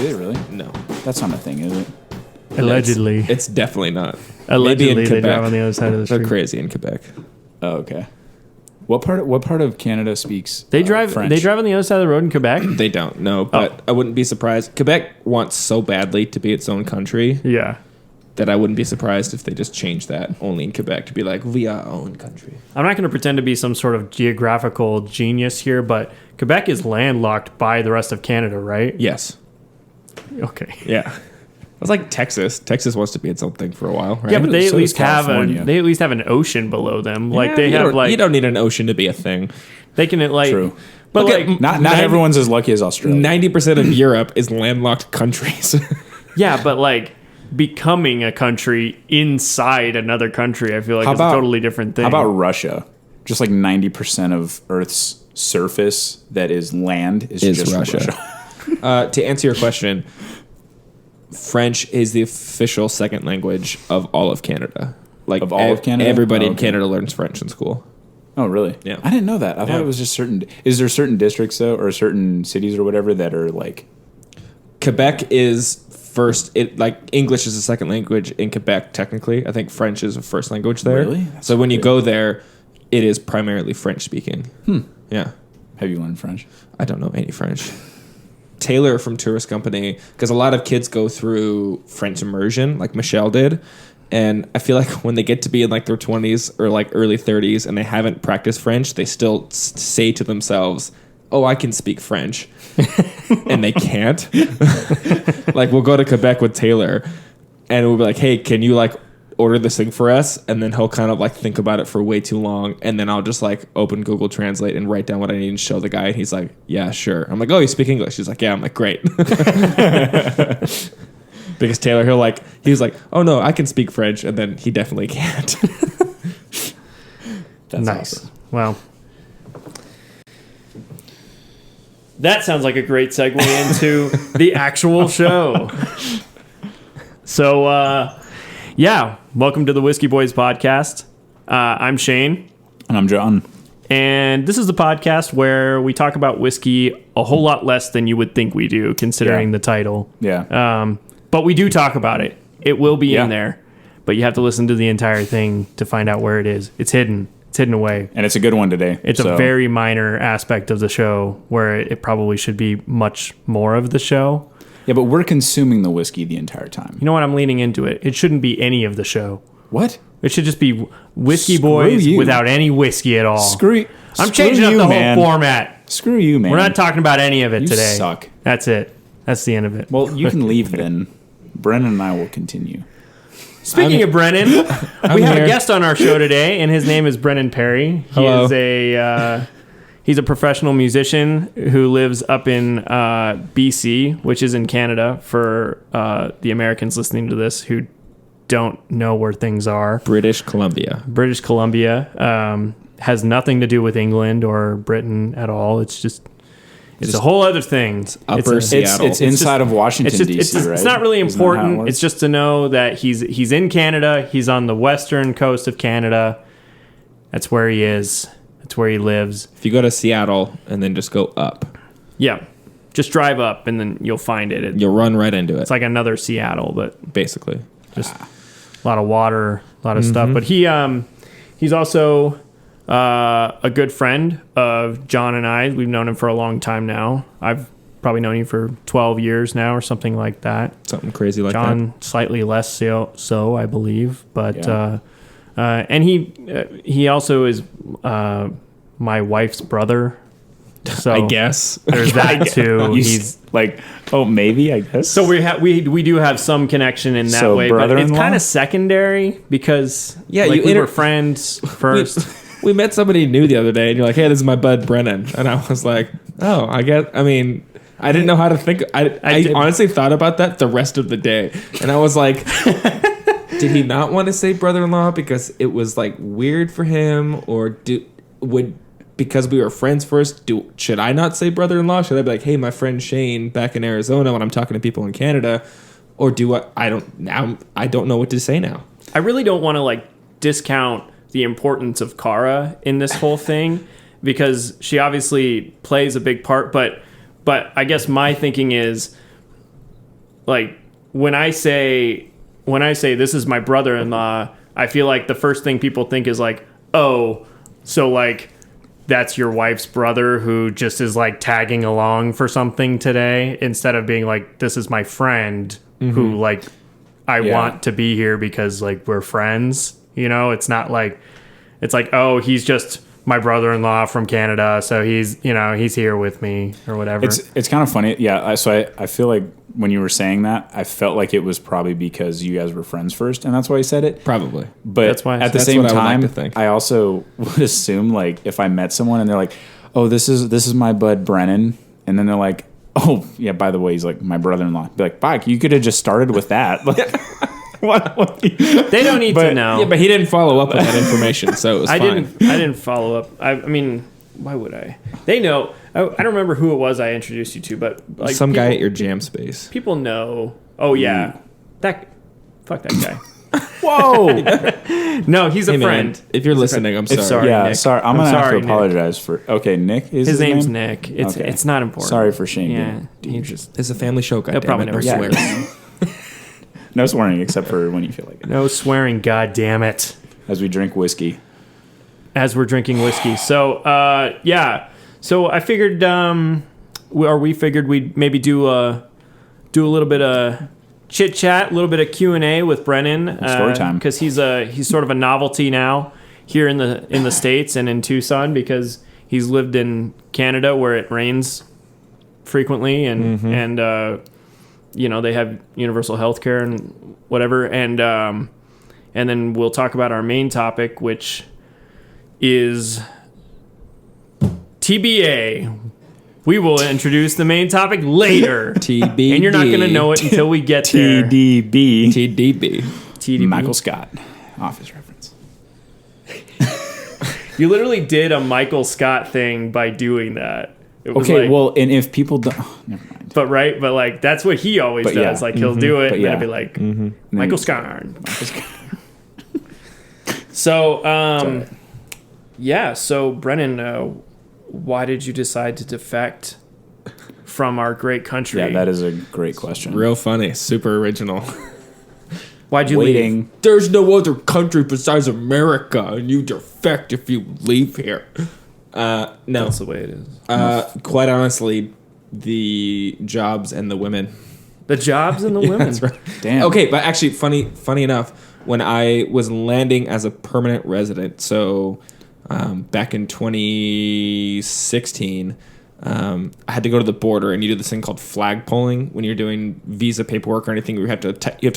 it really? No. That's not a thing, is it? Allegedly. It's definitely not. Allegedly, Maybe in they Quebec. drive on the other side of the street. They're crazy in Quebec. Oh, okay. What part of Canada speaks They drive. French? They drive on the other side of the road in Quebec. They don't, no, but I wouldn't be surprised. Quebec wants so badly to be its own country Yeah. that I wouldn't be surprised if they just changed that only in Quebec to be like, we are our own country. I'm not going to pretend to be some sort of geographical genius here, but Quebec is landlocked by the rest of Canada, right? Yes. Okay. Yeah. It was like Texas. Texas wants to be its own thing for a while, right? Yeah, but they So at does least have California. they at least have an ocean below them. Like Yeah, they you have don't- like you don't need an ocean to be a thing. they can like True. But Look at like Not everyone's as lucky as Australia. 90% of Europe is landlocked countries. yeah, but like becoming a country inside another country, I feel like How is about- a totally different thing. How about Russia? Just like 90% of Earth's surface that is land is just Russia. To answer your question, French is the official second language of all of Canada. Like Of all of Canada? Everybody Oh, in okay. Canada learns French in school. Oh, really? Yeah. I didn't know that. I thought it was just certain. Is there certain districts though, or certain cities or whatever that are like? Quebec is first. It like English is a second language in Quebec. Technically, I think French is a first language there. Really? That's So when you weird. go there, it is primarily French speaking. Yeah. Have you learned French? I don't know any French. Taylor from Tourist Company, because a lot of kids go through French immersion, like Michelle did. And I feel like when they get to be in like their 20s or like early 30s and they haven't practiced French, they still say to themselves, oh, I can speak French. And they can't. Like we'll go to Quebec with Taylor and we'll be like, hey, can you like order this thing for us? And then he'll kind of like think about it for way too long. And then I'll just like open Google Translate and write down what I need and show the guy. And he's like, yeah, sure. I'm like, oh, you speak English? He's like, yeah. I'm like, great. Because Taylor, he was like, oh no, I can speak French. And then he definitely can't. That's nice. awesome. Well, that sounds like a great segue into the actual show. So, yeah, welcome to the Whiskey Boys podcast. I'm Shane, And I'm John. and this is the podcast where we talk about whiskey a whole lot less than you would think we do, considering Yeah. the title. Yeah. But we do talk about it. It will be Yeah. in there, but you have to listen to the entire thing to find out where it is. It's hidden. It's hidden away. And it's a good one today. It's a very minor aspect of the show where it probably should be much more of the show. Yeah, but we're consuming the whiskey the entire time. You know what? I'm leaning into it. It shouldn't be any of the show. What? It should just be Whiskey Screw Boys you. without any whiskey at all. I'm Screw changing up you, the man. whole format. Screw you, man. We're not talking about any of it You today. suck. That's it. That's the end of it. Well, you can leave then. Brennan and I will continue. Speaking of Brenon, we have here. a guest on our show today, and his name is Brenon Parry. He Hello. is he's a professional musician who lives up in BC, which is in Canada, for the Americans listening to this who don't know where things are. British Columbia. British Columbia has nothing to do with England or Britain at all. It's just it's a whole other thing. Upper It's Seattle. It's inside of Washington, it's D.C., right? It's not really Isn't that how it important. works? It's just to know that he's in Canada. He's on the western coast of Canada. That's where he is. That's where he lives. If you go to Seattle and then just go up, Yeah. Just drive up and then you'll find it. you'll run right into it, It's like another Seattle, but basically. just a lot of water, a lot of stuff. But he's also a good friend of John and I. We've known him for a long time now. I've probably known you for 12 years now or something like that. Something crazy like John slightly less so I believe, but Yeah. and he also is my wife's brother. So that. I guess. there's that too. He's like, oh, maybe, I guess. so we do have some connection in that So way, but it's brother-in-law? kind of secondary because Yeah, like, you we were inter- friends first. We met somebody new the other day, and you're like, "Hey, this is my bud Brenon," and I was like, "Oh, I mean, I didn't know how to think. I did- honestly thought about that the rest of the day, and I was like, did he not want to say brother-in-law because it was like weird for him, or because we were friends first? Should I not say brother-in-law? Should I be like, hey, my friend Shane back in Arizona when I'm talking to people in Canada, or do I don't know what to say now. I really don't want to like discount the importance of Cara in this whole thing because she obviously plays a big part, but I guess my thinking is like when I say this is my brother-in-law, I feel like the first thing people think is like, oh, so like that's your wife's brother who just is like tagging along for something today, instead of being like, this is my friend who like I want to be here because like we're friends. You know, it's not like, it's like, oh, he's just my brother-in-law from Canada, so he's here with me or whatever. It's kind of funny. Yeah, so I feel like when you were saying that, I felt like it was probably because you guys were friends first, and that's why you said it. Probably. But that's why at the same time, I also would assume like if I met someone and they're like, oh, this is my bud Brenon, and then they're like, oh yeah, by the way, he's like my brother-in-law. Be like, fuck, you could have just started with that. Like, what? They don't need to know. Yeah, but he didn't follow up with that information, so it was fine. I didn't follow up. I mean, why would I? They know. I don't remember who it was I introduced you to, but like some guy at your jam space. People know. Oh yeah, fuck that guy. Whoa! No, he's a friend. Man, if you're listening, I'm sorry. Yeah, Nick. sorry. I'm gonna have to apologize for. Okay, Nick is his name's name? Nick. It's not important. Sorry for shaming. Yeah, it's a family show. He'll probably never swear. No swearing except for when you feel like it. No swearing. God damn it. As we drink whiskey. As we're drinking whiskey. So yeah. So I figured, we figured we'd maybe do a little bit of chit chat, a little bit of Q&A with Brenon. Story time. Because he's sort of a novelty now here in the States and in Tucson, because he's lived in Canada where it rains frequently and they have universal health care and whatever. And then we'll talk about our main topic, which is TBA. We will introduce the main topic later. TBD. And you're not going to know it until we get there. TDB. Michael Scott. Office reference. You literally did a Michael Scott thing by doing that. It was okay, well, and if people don't... Oh, never mind. But like, that's what he always does. Yeah. Like, he'll do it, and yeah. then it'll be like, Michael Scott. So, yeah, so Brenon, why did you decide to defect from our great country? Yeah, that is a great question. Real funny. Super original. Why'd you leave? There's no other country besides America, and you defect if you leave here. No. That's the way it is. Quite honestly, the jobs and the women. The jobs and the women. That's right. Damn. Okay, but actually, funny enough, when I was landing as a permanent resident, so back in 2016, I had to go to the border, and you do this thing called flag polling when you're doing visa paperwork or anything. Where you have to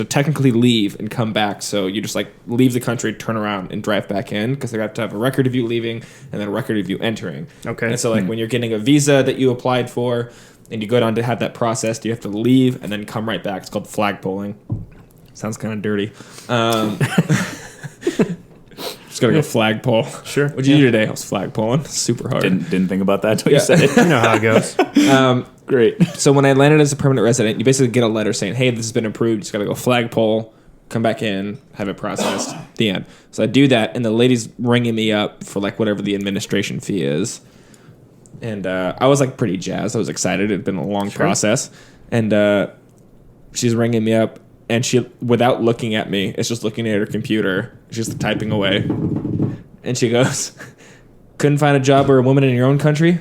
technically leave and come back. So you just like leave the country, turn around, and drive back in, because they have to have a record of you leaving and then a record of you entering. Okay. And so like when you're getting a visa that you applied for, and you go down to have that processed, you have to leave and then come right back. It's called flag polling. Sounds kind of dirty. Just gotta go flagpole. Sure. What'd you do today? I was flagpoling. Super hard. Didn't think about that until you said it. You know how it goes. Great. So when I landed as a permanent resident, you basically get a letter saying, hey, this has been approved. You just gotta go flagpole, come back in, have it processed. The end. So I do that, and the lady's ringing me up for like whatever the administration fee is. And I was like pretty jazzed. I was excited. It had been a long process. And she's ringing me up, and she, without looking at me, is just looking at her computer. She's just typing away. And she goes, couldn't find a job or a woman in your own country?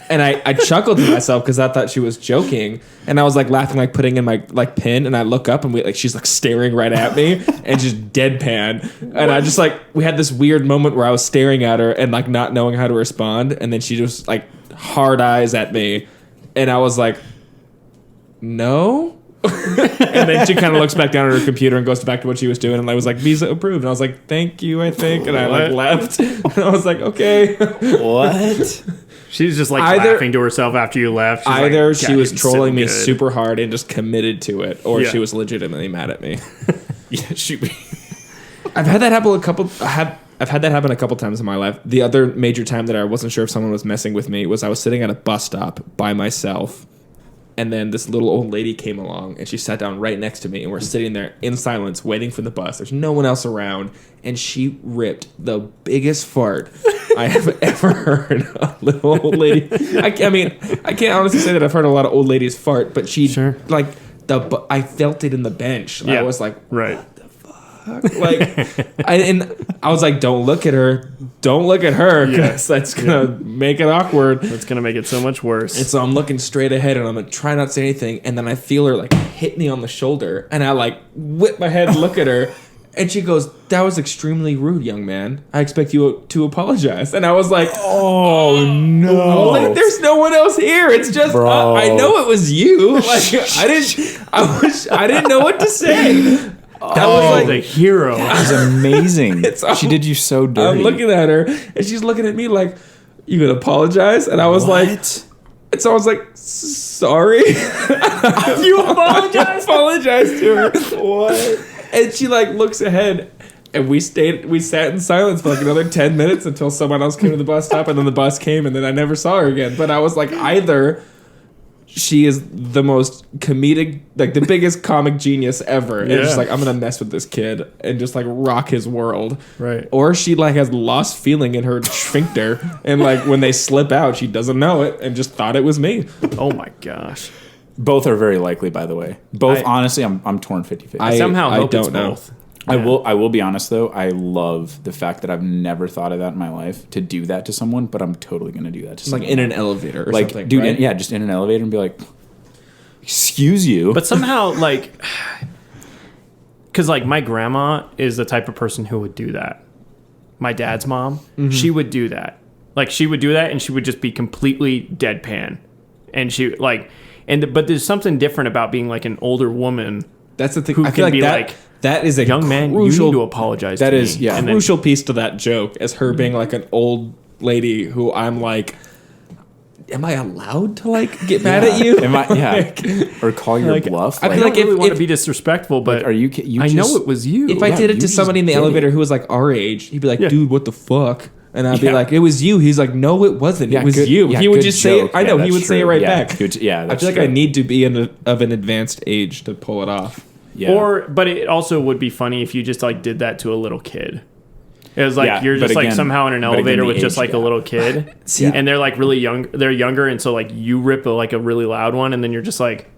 And I chuckled to myself because I thought she was joking. And I was like laughing, like putting in my like pin. And I look up, and she's like staring right at me and just deadpan. And I just like, we had this weird moment where I was staring at her and like not knowing how to respond. And then she just like hard eyes at me. And I was like, no? And then she kind of looks back down at her computer and goes back to what she was doing, and I was like, visa approved, and I was like, thank you, I think, and I like left, and I was like, okay. What? She's just like laughing to herself after you left. She's either like, she was trolling me good. super hard and just committed to it, or she was legitimately mad at me. Yeah, I've had that happen I've had that happen a couple times in my life. The other major time that I wasn't sure if someone was messing with me was I was sitting at a bus stop by myself. And then this little old lady came along, and she sat down right next to me, and we're sitting there in silence waiting for the bus. There's no one else around, and she ripped the biggest fart I have ever heard. A little old lady. I mean, I can't honestly say that I've heard a lot of old ladies fart, but she like I felt it in the bench. Yeah. I was like, right. like, I was like, don't look at her, because that's gonna make it awkward. That's gonna make it so much worse. And so I'm looking straight ahead, and I'm gonna try not to say anything, and then I feel her like hit me on the shoulder, and I like whip my head and look at her, and she goes, "That was extremely rude, young man. I expect you to apologize." And I was like, Oh no! I was like, "There's no one else here. It's just I know it was you. Like I didn't know what to say." That was like the hero. That was amazing. She did you so dirty. I'm looking at her, and she's looking at me like, "You gonna apologize?" And I was like, and so I was like, "Sorry." You apologize? I apologized to her. What? And she like looks ahead, and we sat in silence for like another 10 minutes until someone else came to the bus stop, and then the bus came, and then I never saw her again. But I was like, either she is the most comedic, like the biggest comic genius ever, and just like, I'm gonna mess with this kid and just like rock his world, right? Or she like has lost feeling in her sphincter, and like when they slip out, she doesn't know it and just thought it was me. Oh my gosh. Both are very likely, by the way. Both, honestly, I'm torn 50-50. I somehow hope don't it's know. both. I will be honest though. I love the fact that I've never thought of that in my life, to do that to someone, but I'm totally gonna do that to someone. Like in an elevator or like, something. dude, right? just in an elevator and be like, "Excuse you." But somehow, like, because like my grandma is the type of person who would do that. My dad's mom, she would do that. Like, she would do that, and she would just be completely deadpan, and she like, but there's something different about being like an older woman. That's the thing. Who I can feel like be that, like, that is a young man, crucial, you need to apologize. That to is, me. yeah. And then, crucial piece to that joke, as her being like an old lady who I'm like, am I allowed to like get mad at you? Am I? Or call your bluff? I I feel don't like really want to if- be disrespectful, but are you? I know it was you. If I did it you to somebody in the just did elevator it. who was like our age, he'd be like, Yeah. dude, what the fuck? And I'd be Yeah. like, it was you. He's like, no, it wasn't. Yeah, it was good- you. yeah, he would good just say it. joke. I Yeah, know. He that's would say it true. right Yeah, back. good- yeah, I that's feel like true. I need to be of an advanced age to pull it off. Yeah. But it also would be funny if you just like did that to a little kid. It was like Yeah, you're but just like again- somehow in an but again, elevator the with just age like a gap. little kid, See, and they're like really young. They're younger, and so like you rip like a really loud one, and then you're just like,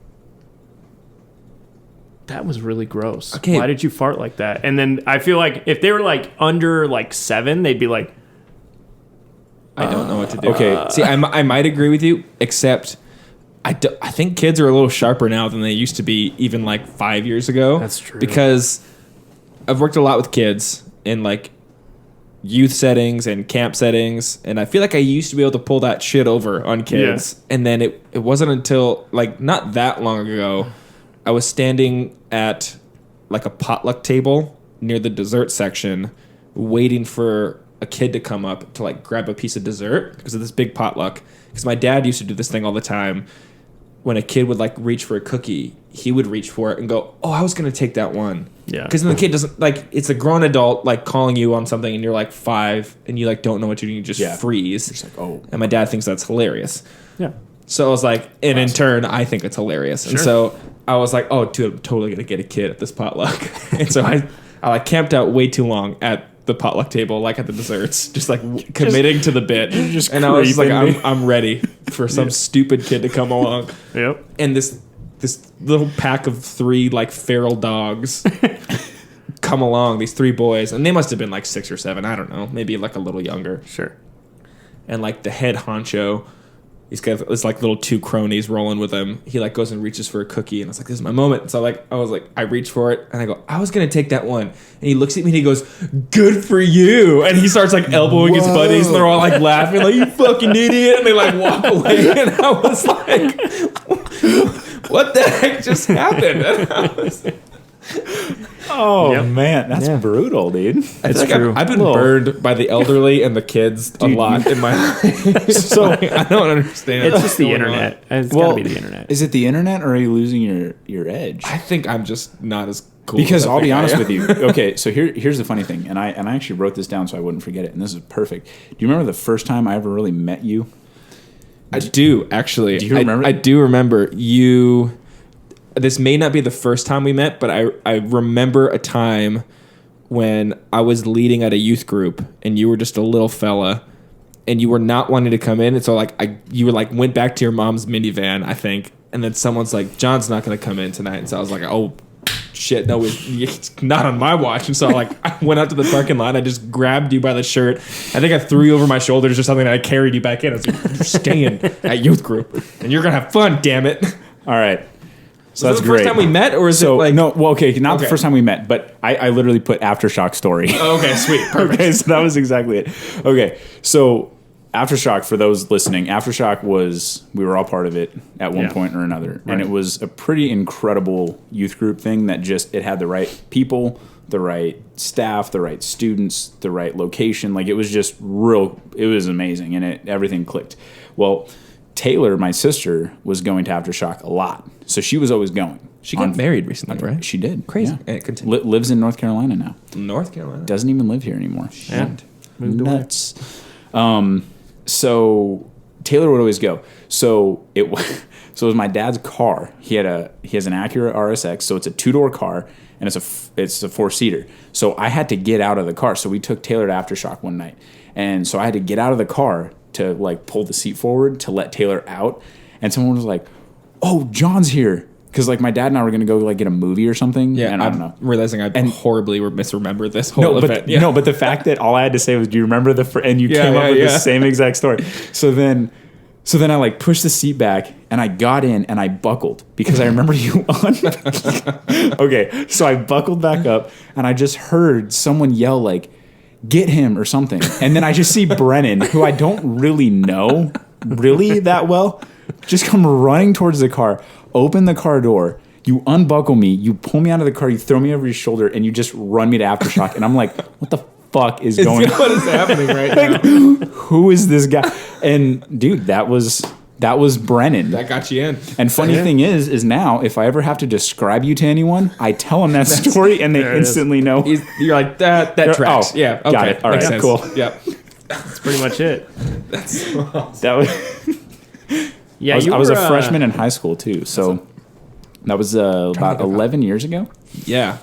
"That was really gross. Okay. Why did you fart like that?" And then I feel like if they were like under like 7, they'd be like, I don't know what to do. Okay. See, I might agree with you, except I think kids are a little sharper now than they used to be even like 5 years ago. That's true. Because I've worked a lot with kids in like youth settings and camp settings, and I feel like I used to be able to pull that shit over on kids. Yeah. And then it wasn't until like not that long ago, I was standing at like a potluck table near the dessert section waiting for a kid to come up to like grab a piece of dessert because of this big potluck. Because my dad used to do this thing all the time. When a kid would like reach for a cookie, he would reach for it and go, "Oh, I was gonna take that one." Yeah. Because then the kid doesn't like. It's a grown adult like calling you on something, and you're like 5, and you like don't know what to do. You just freeze. It's like, oh. And my dad thinks that's hilarious. "Yeah, So I was like, and in turn, I think it's hilarious. And Sure. so I was like, oh, dude, I'm totally gonna get a kid at this potluck. And so I like camped out way too long at the potluck table, like at the desserts, just like committing to the bit. just And I was like, creeping me. I'm ready for some stupid kid to come along. yep." And this little pack of 3 like feral dogs come along, these 3 boys, and they must have been like 6 or 7, I don't know, maybe like a little younger. Sure. And like the head honcho, he's got this like little 2 cronies rolling with him. He like goes and reaches for a cookie, and I was like, "This is my moment." So I reach for it, and I go, "I was gonna take that one." And he looks at me and he goes, "Good for you!" And he starts like elbowing his buddies, and they're all like laughing, like, "You fucking idiot!" And they like walk away, and I was like, "What the heck just happened?" And I was, Oh Yep. man, that's Yeah. brutal, dude. It's like true. I've been Little- burned by the elderly and the kids a lot in my life. So I don't understand. It's just the what's going on. internet. It's Well, gotta be the internet. Is it the internet, or are you losing your edge? I think I'm just not as cool. Because as I I'll be think I honest am. with you. Okay, so here's the funny thing, and I actually wrote this down so I wouldn't forget it, and this is perfect. Do you remember the first time I ever really met you? I do actually. Do you remember? I do remember you. This may not be the first time we met, but I remember a time when I was leading at a youth group, and you were just a little fella, and you were not wanting to come in, and so like you were like went back to your mom's minivan, I think, And then someone's like, John's not going to come in tonight. And so I was like, oh, shit, no, it's not on my watch. And so I went out to the parking lot. I just grabbed you by the shirt. I think I threw you over my shoulders or something, and I carried you back in. I was like, you're staying at youth group, and you're going to have fun, damn it. All right. So that's that's the great. first time we met, or is it like... No, well, okay, not the first time we met, but I literally put Aftershock story. Oh, okay, sweet. Perfect. Okay, so that was exactly it. Okay, so Aftershock, for those listening, Aftershock we were all part of it at one point or another. Right. And it was a pretty incredible youth group thing that it had the right people, the right staff, the right students, the right location. Like, it was just it was amazing, and everything clicked. Well, Taylor, my sister, was going to Aftershock a lot. So she was always going. She got married recently, right? She did. Crazy. Yeah. And Lives in North Carolina now. North Carolina? Doesn't even live here anymore. Yeah. Moved Nuts. So Taylor would always go. So it was my dad's car. He has an Acura RSX, so it's a 2-door car, and it's a 4-seater. So I had to get out of the car. So we took Taylor to Aftershock one night, and so I had to get out of the car to like pull the seat forward to let Taylor out, and someone was like, "Oh, John's here." Because like my dad and I were gonna go like get a movie or something. Yeah, and I don't know. Realizing I horribly misremembered this whole event. No, but the fact that all I had to say was, "Do you remember and you came up with the same exact story. So then I like pushed the seat back and I got in and I buckled because I remember you on. Okay, so I buckled back up and I just heard someone yell like, "Get him" or something, and then I just see Brenon, who I don't really know that well, just come running towards the car. Open the car door, you unbuckle me, you pull me out of the car, you throw me over your shoulder, and you just run me to Aftershock. And I'm like, what the fuck is going on? What is happening right now? Who is this guy? And dude, that was Brenon. That got you in. And funny thing is now, if I ever have to describe you to anyone, I tell them that story, and they instantly know. You're like, that tracks. Oh, yeah, okay. Got it. All right, sense. cool. Yep. That's pretty much it. That's so awesome. That was... Yeah, I was a freshman in high school too, so that was about 11 years ago. Yeah.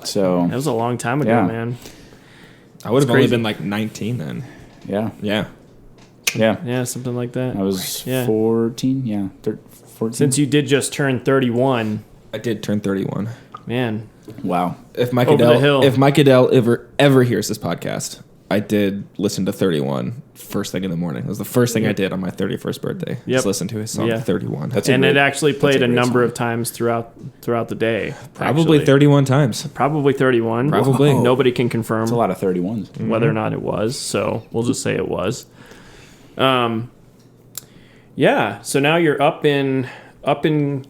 So that was a long time ago, man. I would have only been like 19 then. Yeah. Yeah. Yeah. Yeah, something like that. I was 14. Yeah, 14. Since you did just turn 31. I did turn 31. Man. Wow. If Mike Over the hill. Adele ever hears this podcast, I did listen to 31 first thing in the morning. It was the first thing I did on my 31st birthday. Yep. Just listen to his song 31. It actually played a number of times throughout the day. Probably actually. 31 times. Probably 31. Probably. Whoa. Nobody can confirm. That's a lot of 31s. Whether or not it was. So we'll just say it was. Yeah. So now you're up in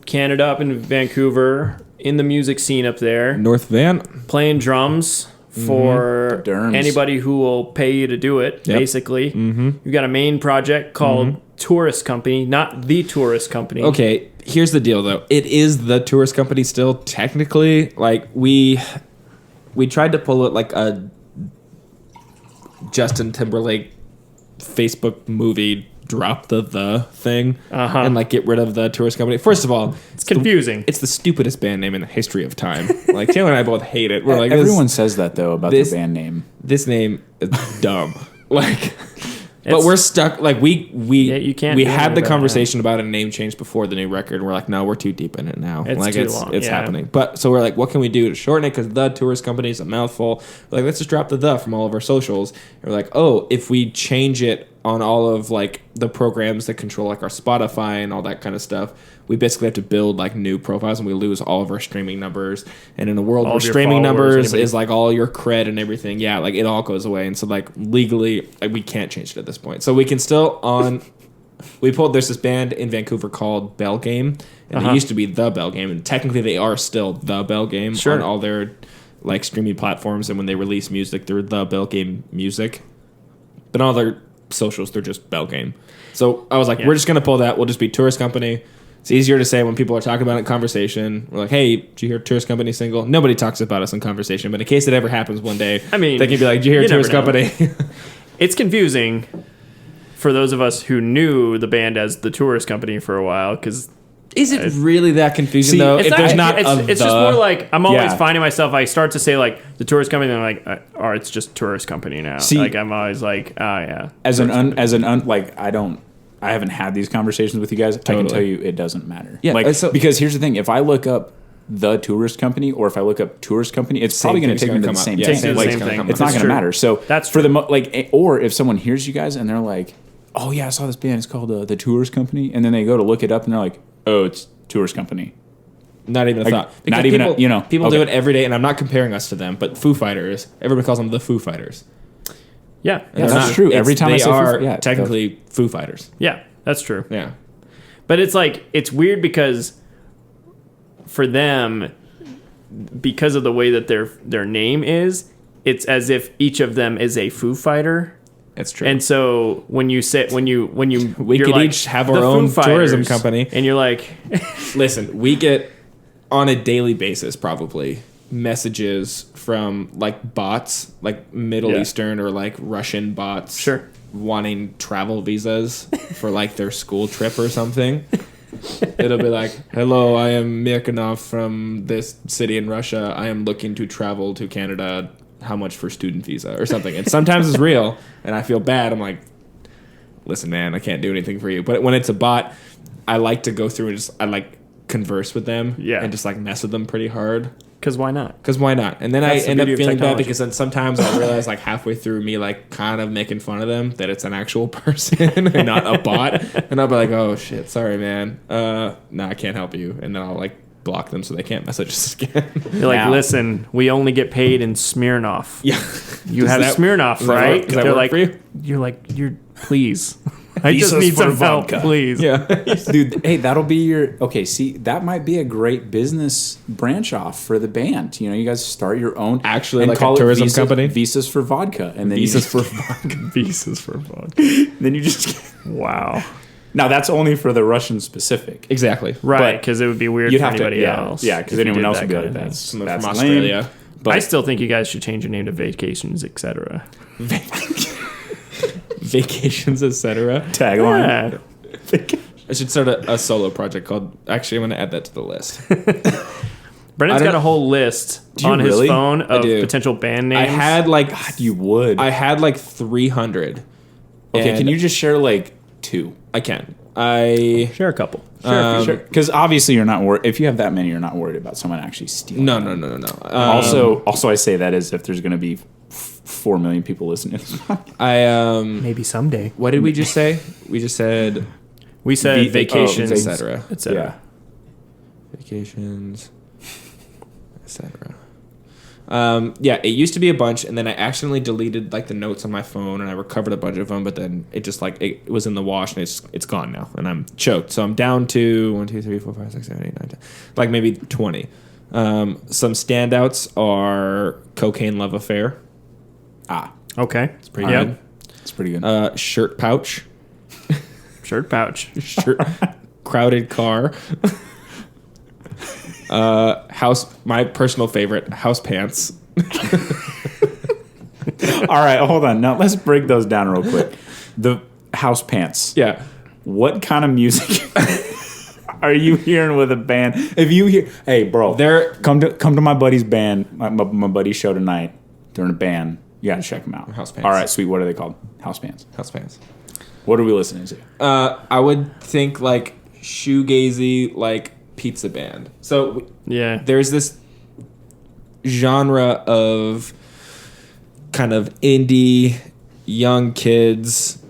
Canada, up in Vancouver, in the music scene up there, North Van. playing drums for Derms. anybody who will pay you to do it. Yep. Basically, you've got a main project called Tourist Company, not the Tourist Company. Okay, here's the deal though. It is the tourist company still technically. Like we tried to pull it like a Justin Timberlake Facebook movie, drop the thing and like get rid of the tourist company. First of all, It's confusing. It's the stupidest band name in the history of time. Like Taylor and I both hate it. We're like, Everyone says that though about the band name. this name is dumb. Like, but we're stuck. Like you can't We do had anything the about conversation about a name change before the new record. And we're like, no, we're too deep in it now. It's like too long, it's yeah. happening. But so we're like, what can we do to shorten it? Because the tourist company is a mouthful. We're like, let's just drop the from all of our socials. And we're like, oh, if we change it on all of like the programs that control like our Spotify and all that kind of stuff, we basically have to build like new profiles and we lose all of our streaming numbers. And in a world All where of your streaming followers, numbers anybody- is like all your cred and everything, yeah, like it all goes away. And so like legally, like, we can't change it at this point. So we can still there's this band in Vancouver called Bell Game, and they used to be the Bell Game, and technically they are still the Bell Game on all their like streaming platforms. And when they release music, they're the Bell Game Music. But on all their socials, they're just Bell Game. So I was like, we're just gonna pull that. We'll just be Tourist Company. It's easier to say when people are talking about it in conversation. We're like, hey, did you hear Tourist Company single? Nobody talks about us in conversation, but in case it ever happens one day, I mean, they can be like, did you hear Tourist never know. Company? It's confusing for those of us who knew the band as the Tourist Company for a while, because Is it really that confusing though? it's If there's not it's just more like I'm always Yeah. finding myself. I start to say like the Tourist Company, and I'm like, oh, it's just Tourist Company now. See- like I'm always like, oh yeah. Like I don't I haven't had these conversations with you guys. I can tell you it doesn't matter. Yeah, because here's the thing: if I look up the tourist company, or if I look up tourist company, it's probably going to take me to the same thing. Same thing. It's not going to matter. So that's for the or if someone hears you guys and they're like, "Oh yeah, I saw this band. It's called the Tourist Company," and then they go to look it up and they're like, "Oh, it's Tourist Company." Not even a thought. Because not even people, people do it every day, and I'm not comparing us to them, but Foo Fighters, everybody calls them the Foo Fighters. Yeah, that's true. Every time they I say are technically Foo Fighters. Yeah, that's true. Yeah, but it's like it's weird because for them, because of the way that their name is, it's as if each of them is a Foo Fighter. That's true. And so when you we could like, each have our own tourism company, and you're like, listen, we get on a daily basis probably messages from like bots, like Middle Eastern or like Russian bots, sure, wanting travel visas for like their school trip or something. It'll be like, hello, I am Mirkanov from this city in Russia. I am looking to travel to Canada. How much for student visa or something? And sometimes it's real, and I feel bad. I'm like, listen, man, I can't do anything for you. But when it's a bot, I like to go through and I like converse with them and just like mess with them pretty hard. Because why not? And then I end up feeling bad because then sometimes I realize like halfway through me like kind of making fun of them that it's an actual person and not a bot. And I'll be like, oh shit, sorry, man. No, I can't help you. And then I'll like block them so they can't message us again. You're like, listen, we only get paid in Smirnoff. Yeah. You have Smirnoff, right? Does that work for you? You're like, please. I just need some help, please. Yeah. Dude, hey, that'll be your... Okay, see, that might be a great business branch off for the band. You know, you guys start your own... Actually, like a tourism company? Visas for vodka. And then Visas for vodka. Visas for vodka. Then you just... Wow. Now, that's only for the Russian specific. Exactly. Right, because it would be weird for anybody else. Yeah, because anyone else would be like, that's from Australia. But I still think you guys should change your name to Vacations, etc. Vacations, etc. Tagline. Yeah. I should start a solo project called... Actually, I'm going to add that to the list. Brennan's got a whole list on his phone of potential band names. I had like... God, you would. I had like 300. Okay, can you just share like 2? I can. I share a couple. Sure. Because obviously you're not worried. If you have that many, you're not worried about someone actually stealing. No. Also, I say that as if there's going to be 4 million people listening to this. Maybe someday. What did we just say? We said vacations, etc. etc. Vacations, etc. It used to be a bunch, and then I accidentally deleted like the notes on my phone, and I recovered a bunch of them, but then it just like it was in the wash, and it's gone now, and I'm choked. So I'm down to 1, 2, 3, 4, 5, 6, 7, 8, 9, 10, like maybe 20. Some standouts are Cocaine Love Affair. Okay, it's pretty good. It's pretty good. Shirt Pouch. Shirt Pouch. Crowded Car. My personal favorite, House Pants. All right, hold on. Now let's break those down real quick. The House Pants. Yeah. What kind of music are you hearing with a band? If you hear, hey, bro, come to my buddy's band, my buddy's show tonight. They're in a band. You got to check them out. House Pants. All right, sweet. What are they called? House Pants. House Pants. What are we listening to? I would think like shoegazy, like pizza band. So there's this genre of kind of indie young kids,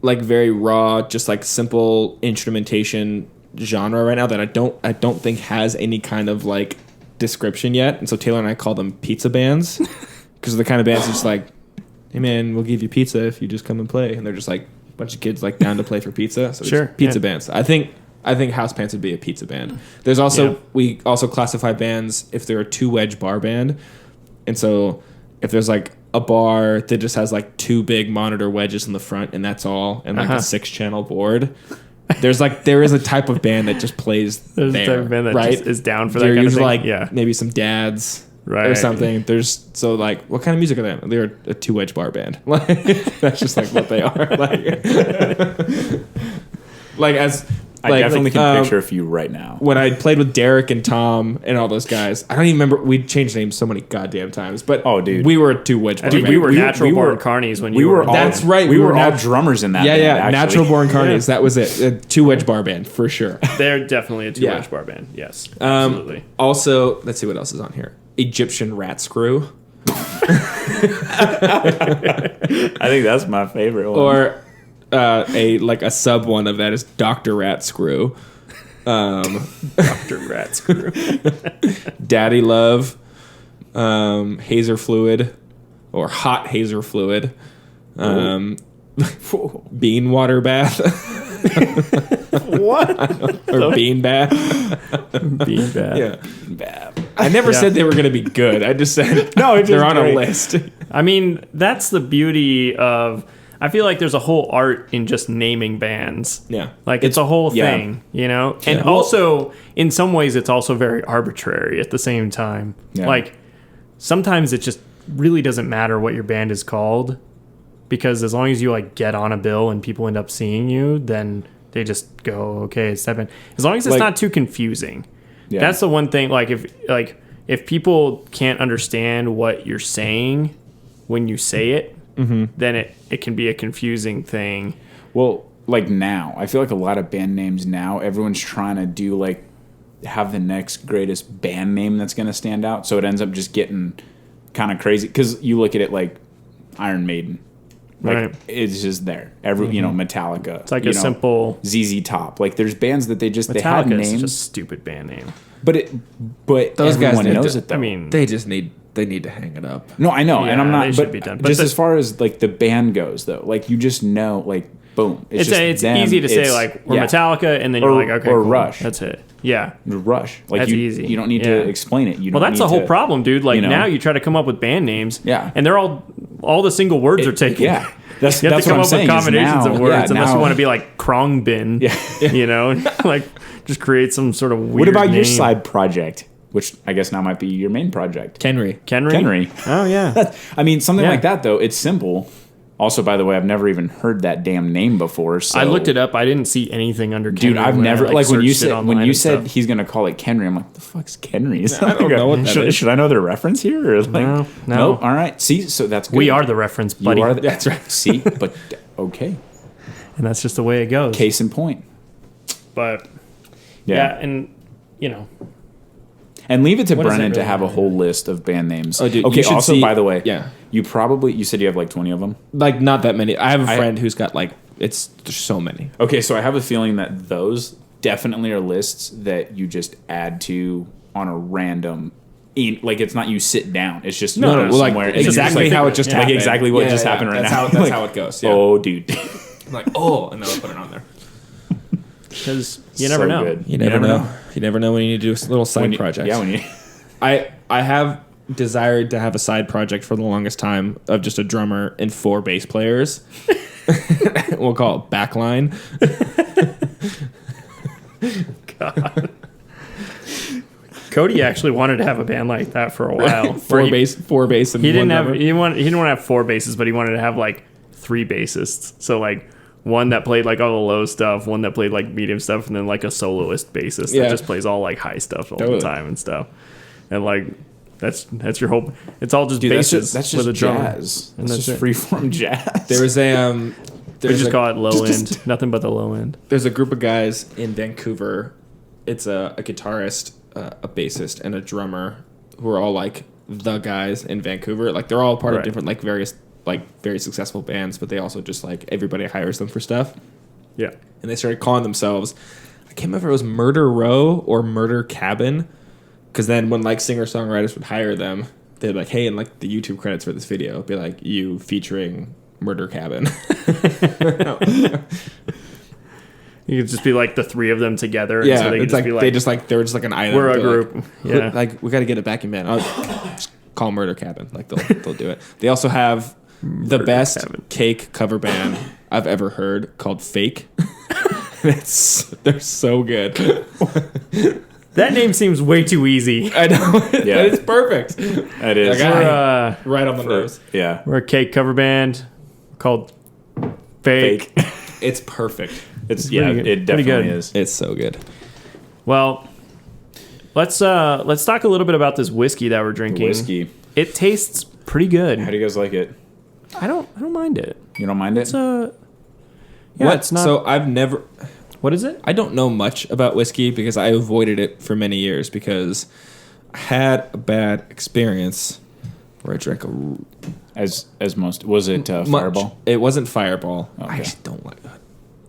like very raw, just like simple instrumentation genre right now that I don't think has any kind of like description yet. And so Taylor and I call them pizza bands because the kind of bands that's just like, hey man, we'll give you pizza if you just come and play. And they're just like a bunch of kids like down to play for pizza. So sure, pizza bands. I think House Pants would be a pizza band. There's also we also classify bands if they're a 2-wedge bar band. And so if there's like a bar that just has like 2 big monitor wedges in the front and that's all, and like a 6-channel board. There is a type of band that just plays There's there, a type of band that right? just is down for that They're kind of thing. like maybe some dads or something. There's so like what kind of music are they? They're a 2-wedge bar band. Like that's just like what they are. Like as I definitely can picture a few right now. When I played with Derek and Tom and all those guys, I don't even remember. We changed names so many goddamn times. But dude, we were two wedge. I think we were natural born carnies when we you were. That's right. We were all drummers in that. Yeah, band, yeah. actually. Natural born carnies. That was it. A two wedge bar band for sure. They're definitely a two-wedge bar band. Yes, absolutely. Also, let's see what else is on here. Egyptian rat screw. I think that's my favorite one. Or a sub one of that is Dr. Rat Screw. Dr. Rat Screw. Daddy Love. Hazer Fluid. Or Hot Hazer Fluid. Bean Water Bath. What? Or Bean Bath. Bean bath. Yeah. I never said they were going to be good. I just said they're on a list. I mean, that's the beauty of... I feel like there's a whole art in just naming bands. Yeah. Like, it's a whole thing, you know? And also, in some ways, it's also very arbitrary at the same time. Yeah. Like, sometimes it just really doesn't matter what your band is called, because as long as you, like, get on a bill and people end up seeing you, then they just go, okay, it's that band. As long as it's not too confusing. Yeah. That's the one thing, if people can't understand what you're saying when you say it, then it can be a confusing thing. Well, like now, I feel like a lot of band names now, everyone's trying to do like have the next greatest band name that's going to stand out. So it ends up just getting kind of crazy because you look at it like Iron Maiden. Like, right. It's just there. Metallica. It's like a simple ZZ Top. Like there's bands that they Metallica had names. is just a stupid band name. But those everyone guys knows it though. I mean, They need to hang it up. No, I know, and I'm not. they should be done. But just as far as like the band goes, though, like you just know, like boom, it's them, easy to say like we're Metallica, and then you're like, okay, or cool. Rush. That's it. Yeah, Rush. Like that's you, easy. You don't need to explain it. Well, that's the whole problem, dude. Like now you try to come up with band names, and they're all the single words are taken. Yeah, that's you have that's to come what I'm up saying. with combinations of words, unless now, you want to be like Krongbin. Yeah, you know, like just create some sort of weird. What about name. your side project? Which I guess now might be your main project. Kenry. Oh, yeah. I mean, something like that, though. It's simple. Also, by the way, I've never even heard that damn name before. So. I looked it up. I didn't see anything under Kenry. Dude, I've never... when you said stuff. he's going to call it Kenry, I'm like, what the fuck's Kenry? Is I don't know what that is. Should I know the reference here? Or like, No. Nope. All right. See, so that's good. We are the reference, buddy. That's right. See, but okay. And that's just the way it goes. Case in point. But, yeah and, you know... And leave it to What does it Brenon to really have a matter? whole list of band names. Oh, dude, okay, you should also, see- by the way, yeah. you said you have like 20 of them? Like, not that many. I have a friend who's got, like, there's so many. Okay, so I have a feeling that those definitely are lists that you just add to on a random... Like, it's not you sit down. It's just No, somewhere. like, and exactly just, how it just happened. Like, exactly what just happened right now. That's how it goes. Yeah. Oh, dude. I'm like, and then I'll put it on there. Because you never know. Good. You never know. You never know when you need to do a little side project. Yeah, when you... I have desired to have a side project for the longest time of just a drummer and 4 bass players. We'll call it Backline. God. Cody actually wanted to have a band like that for a while. Four bass, and he didn't one have drummer. he didn't want to have 4 basses, but he wanted to have like 3 bassists. So like one that played like all the low stuff, one that played like medium stuff, and then like a soloist bassist that just plays all like high stuff all the time and stuff. And like that's your whole. It's all just basses that's with just a drummer. jazz. That's just freeform jazz. There was a We just call it low end. Nothing but the low end. There's a group of guys in Vancouver. It's a guitarist, a bassist, and a drummer who are all like the guys in Vancouver. Like they're all part of different like various like very successful bands, but they also just like everybody hires them for stuff. Yeah. And they started calling themselves, I can't remember if it was Murder Row or Murder Cabin. Because then when like singer-songwriters would hire them, they'd be like, hey, and like the YouTube credits for this video would be like you featuring Murder Cabin. You could just be like the 3 of them together. Yeah, so they it's just like, be like they're just like an island. we're a They're group. Like, yeah. like we got to get a backing band. I'll just call Murder Cabin. Like they'll do it. They also have the best cake cover band I've ever heard called Fake. They're so good. That name seems way too easy. I know. Yeah, it's perfect. It is. Like, right on the nose. Yeah. We're a cake cover band called Fake. It's perfect. It's pretty good. it Pretty definitely good. is. It's so good. Well, let's talk a little bit about this whiskey that we're drinking. Whiskey. It tastes pretty good. How do you guys like it? I don't mind it. You don't mind it? It's yeah, What? it's not. So I've never. What is it? I don't know much about whiskey because I avoided it for many years because I had a bad experience where I drank a As most was it Fireball? It wasn't Fireball. Okay. I actually don't like it.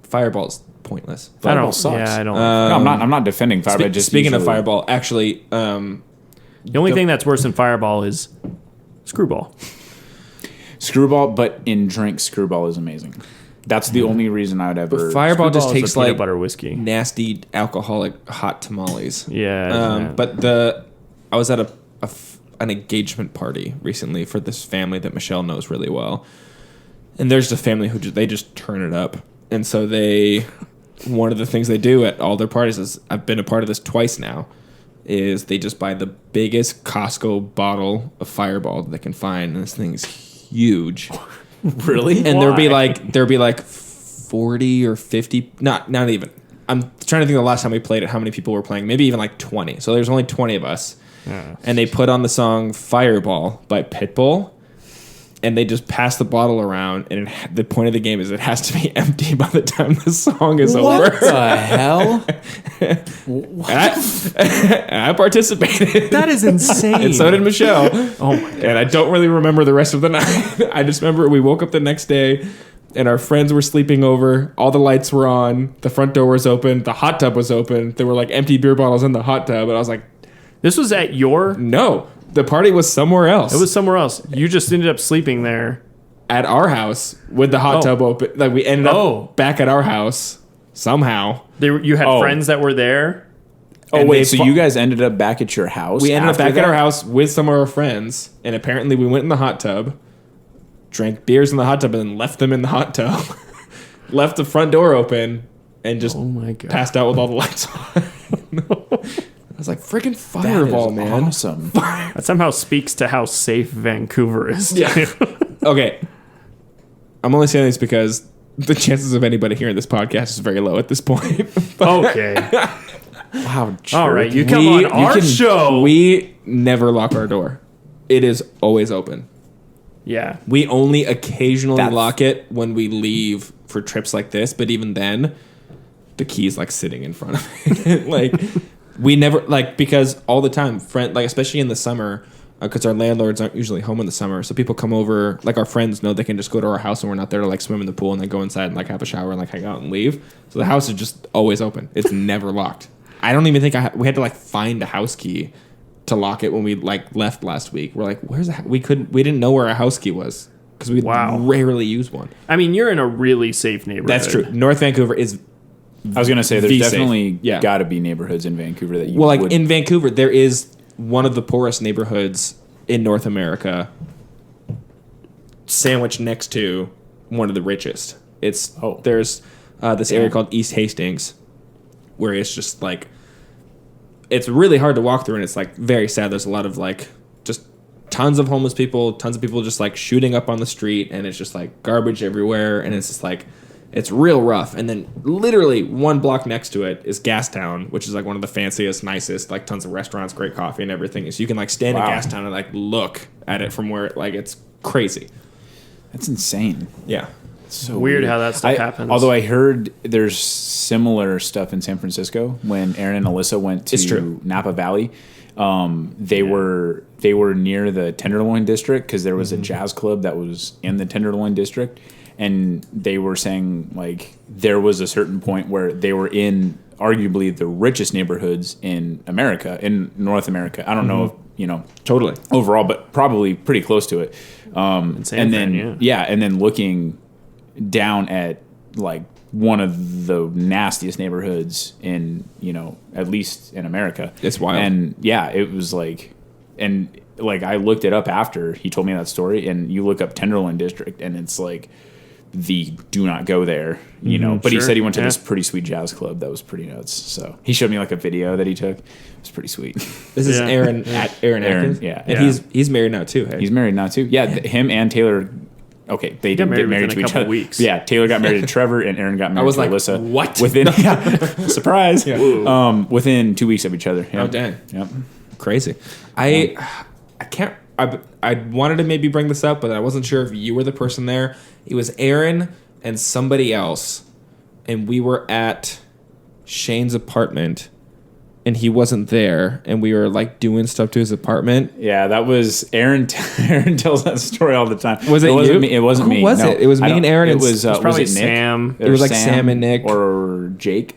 Fireball's pointless. Fireball sucks. Yeah, I don't. No, I'm not defending Fireball. Just Speaking of usually- Fireball, actually, the only thing that's worse than Fireball is Screwball. Screwball, but in drink, Screwball is amazing. That's the only reason I would ever. but Fireball just Screwball is tastes a peanut like butter whiskey. nasty alcoholic hot tamales. Yeah. But I was at an engagement party recently for this family that Michelle knows really well, and there's a family who they just turn it up, and so one of the things they do at all their parties is I've been a part of this twice now, is they just buy the biggest Costco bottle of Fireball that they can find, and this thing's huge. Really? And there'd be Why? like 40 or 50, not even. I'm trying to think of the last time we played it, how many people were playing, maybe even like 20. So there's only 20 of us. Yeah. And they put on the song Fireball by Pitbull, and they just pass the bottle around, and the point of the game is it has to be empty by the time the song is over. What the hell? And I participated. That is insane. And so did Michelle. Oh my god. And I don't really remember the rest of the night. I just remember we woke up the next day and our friends were sleeping over. All the lights were on. The front door was open. The hot tub was open. There were like empty beer bottles in the hot tub. And I was like, This was at your. no, the party was somewhere else. It was somewhere else. You just ended up sleeping there. at our house with the hot Oh. tub open. Like we ended up back at our house somehow. You had Oh. friends that were there. Oh, And wait, they so fu- you guys ended up back at your house? We ended up after back that? at our house with some of our friends, and apparently we went in the hot tub, drank beers in the hot tub, and then left them in the hot tub. Left the front door open, and just Oh my god. passed out with all the lights on. I was like, freaking That Fireball, is man. awesome. That somehow speaks to how safe Vancouver is. Yeah. Okay. I'm only saying this because the chances of anybody hearing this podcast is very low at this point. Okay. Wow. All right. You come We- on our show. We never lock our door. It is always open. Yeah. We only occasionally That's- lock it when we leave for trips like this, but even then, the key's like sitting in front of it. Like we never because all the time, especially in the summer, because our landlords aren't usually home in the summer, so people come over. Like our friends know they can just go to our house and we're not there to like swim in the pool and then go inside and like have a shower and like hang out and leave. So the house is just always open. It's never locked. I don't even think we had to like find a house key to lock it when we like left last week. We're like, where's the we didn't know where our house key was because we rarely use one. I mean, you're in a really safe neighborhood. That's true. North Vancouver is I was gonna say there's safe. definitely Yeah. got to be neighborhoods in Vancouver that you would, in Vancouver there is one of the poorest neighborhoods in North America, sandwiched next to one of the richest. There's this area called East Hastings, where it's just like it's really hard to walk through, and it's like very sad. There's a lot of like just tons of homeless people, tons of people just like shooting up on the street, and it's just like garbage everywhere, and it's just like it's real rough. And then literally one block next to it is Gastown, which is like one of the fanciest, nicest, like tons of restaurants, great coffee and everything. So you can like stand in Gastown and like look at it from where like it's crazy. That's insane. Yeah. It's so Weird how that stuff happens. Although I heard there's similar stuff in San Francisco when Aaron and Alyssa went It's to true. Napa Valley. They were near the Tenderloin district because there was a jazz club that was in the Tenderloin district. And they were saying, like, there was a certain point where they were in arguably the richest neighborhoods in America, in North America. I don't know if, Totally. overall, but probably pretty close to it. San And then, Fran, yeah. and then looking down at, like, one of the nastiest neighborhoods in, at least in America. It's wild. And, yeah, it was like, and, like, I looked it up after he told me that story, and you look up Tenderloin District, and it's like, the do not go there, But he sure, said he went to yeah. this pretty sweet jazz club that was pretty nuts. So he showed me like a video that he took. It was pretty sweet. This is Yeah. Aaron Atkins. yeah. And he's married now too. Hey? He's married now too. Yeah, him and Taylor okay, they didn't get married to each other. Weeks. Yeah, Taylor got married to Trevor, and Aaron got married to Alyssa. What? Within surprise. Yeah. Within 2 weeks of each other. Yeah. Oh dang. Yep. Crazy. I can't. I wanted to maybe bring this up, but I wasn't sure if you were the person there. It was Aaron and somebody else, and we were at Shane's apartment. And he wasn't there, and we were like doing stuff to his apartment. Yeah, that was Aaron. Aaron tells that story all the time. Was it wasn't you? me. It wasn't Who me. was No, it? It was me and Aaron. It was probably was it Sam. Nick? It was like Sam and Nick or Jake.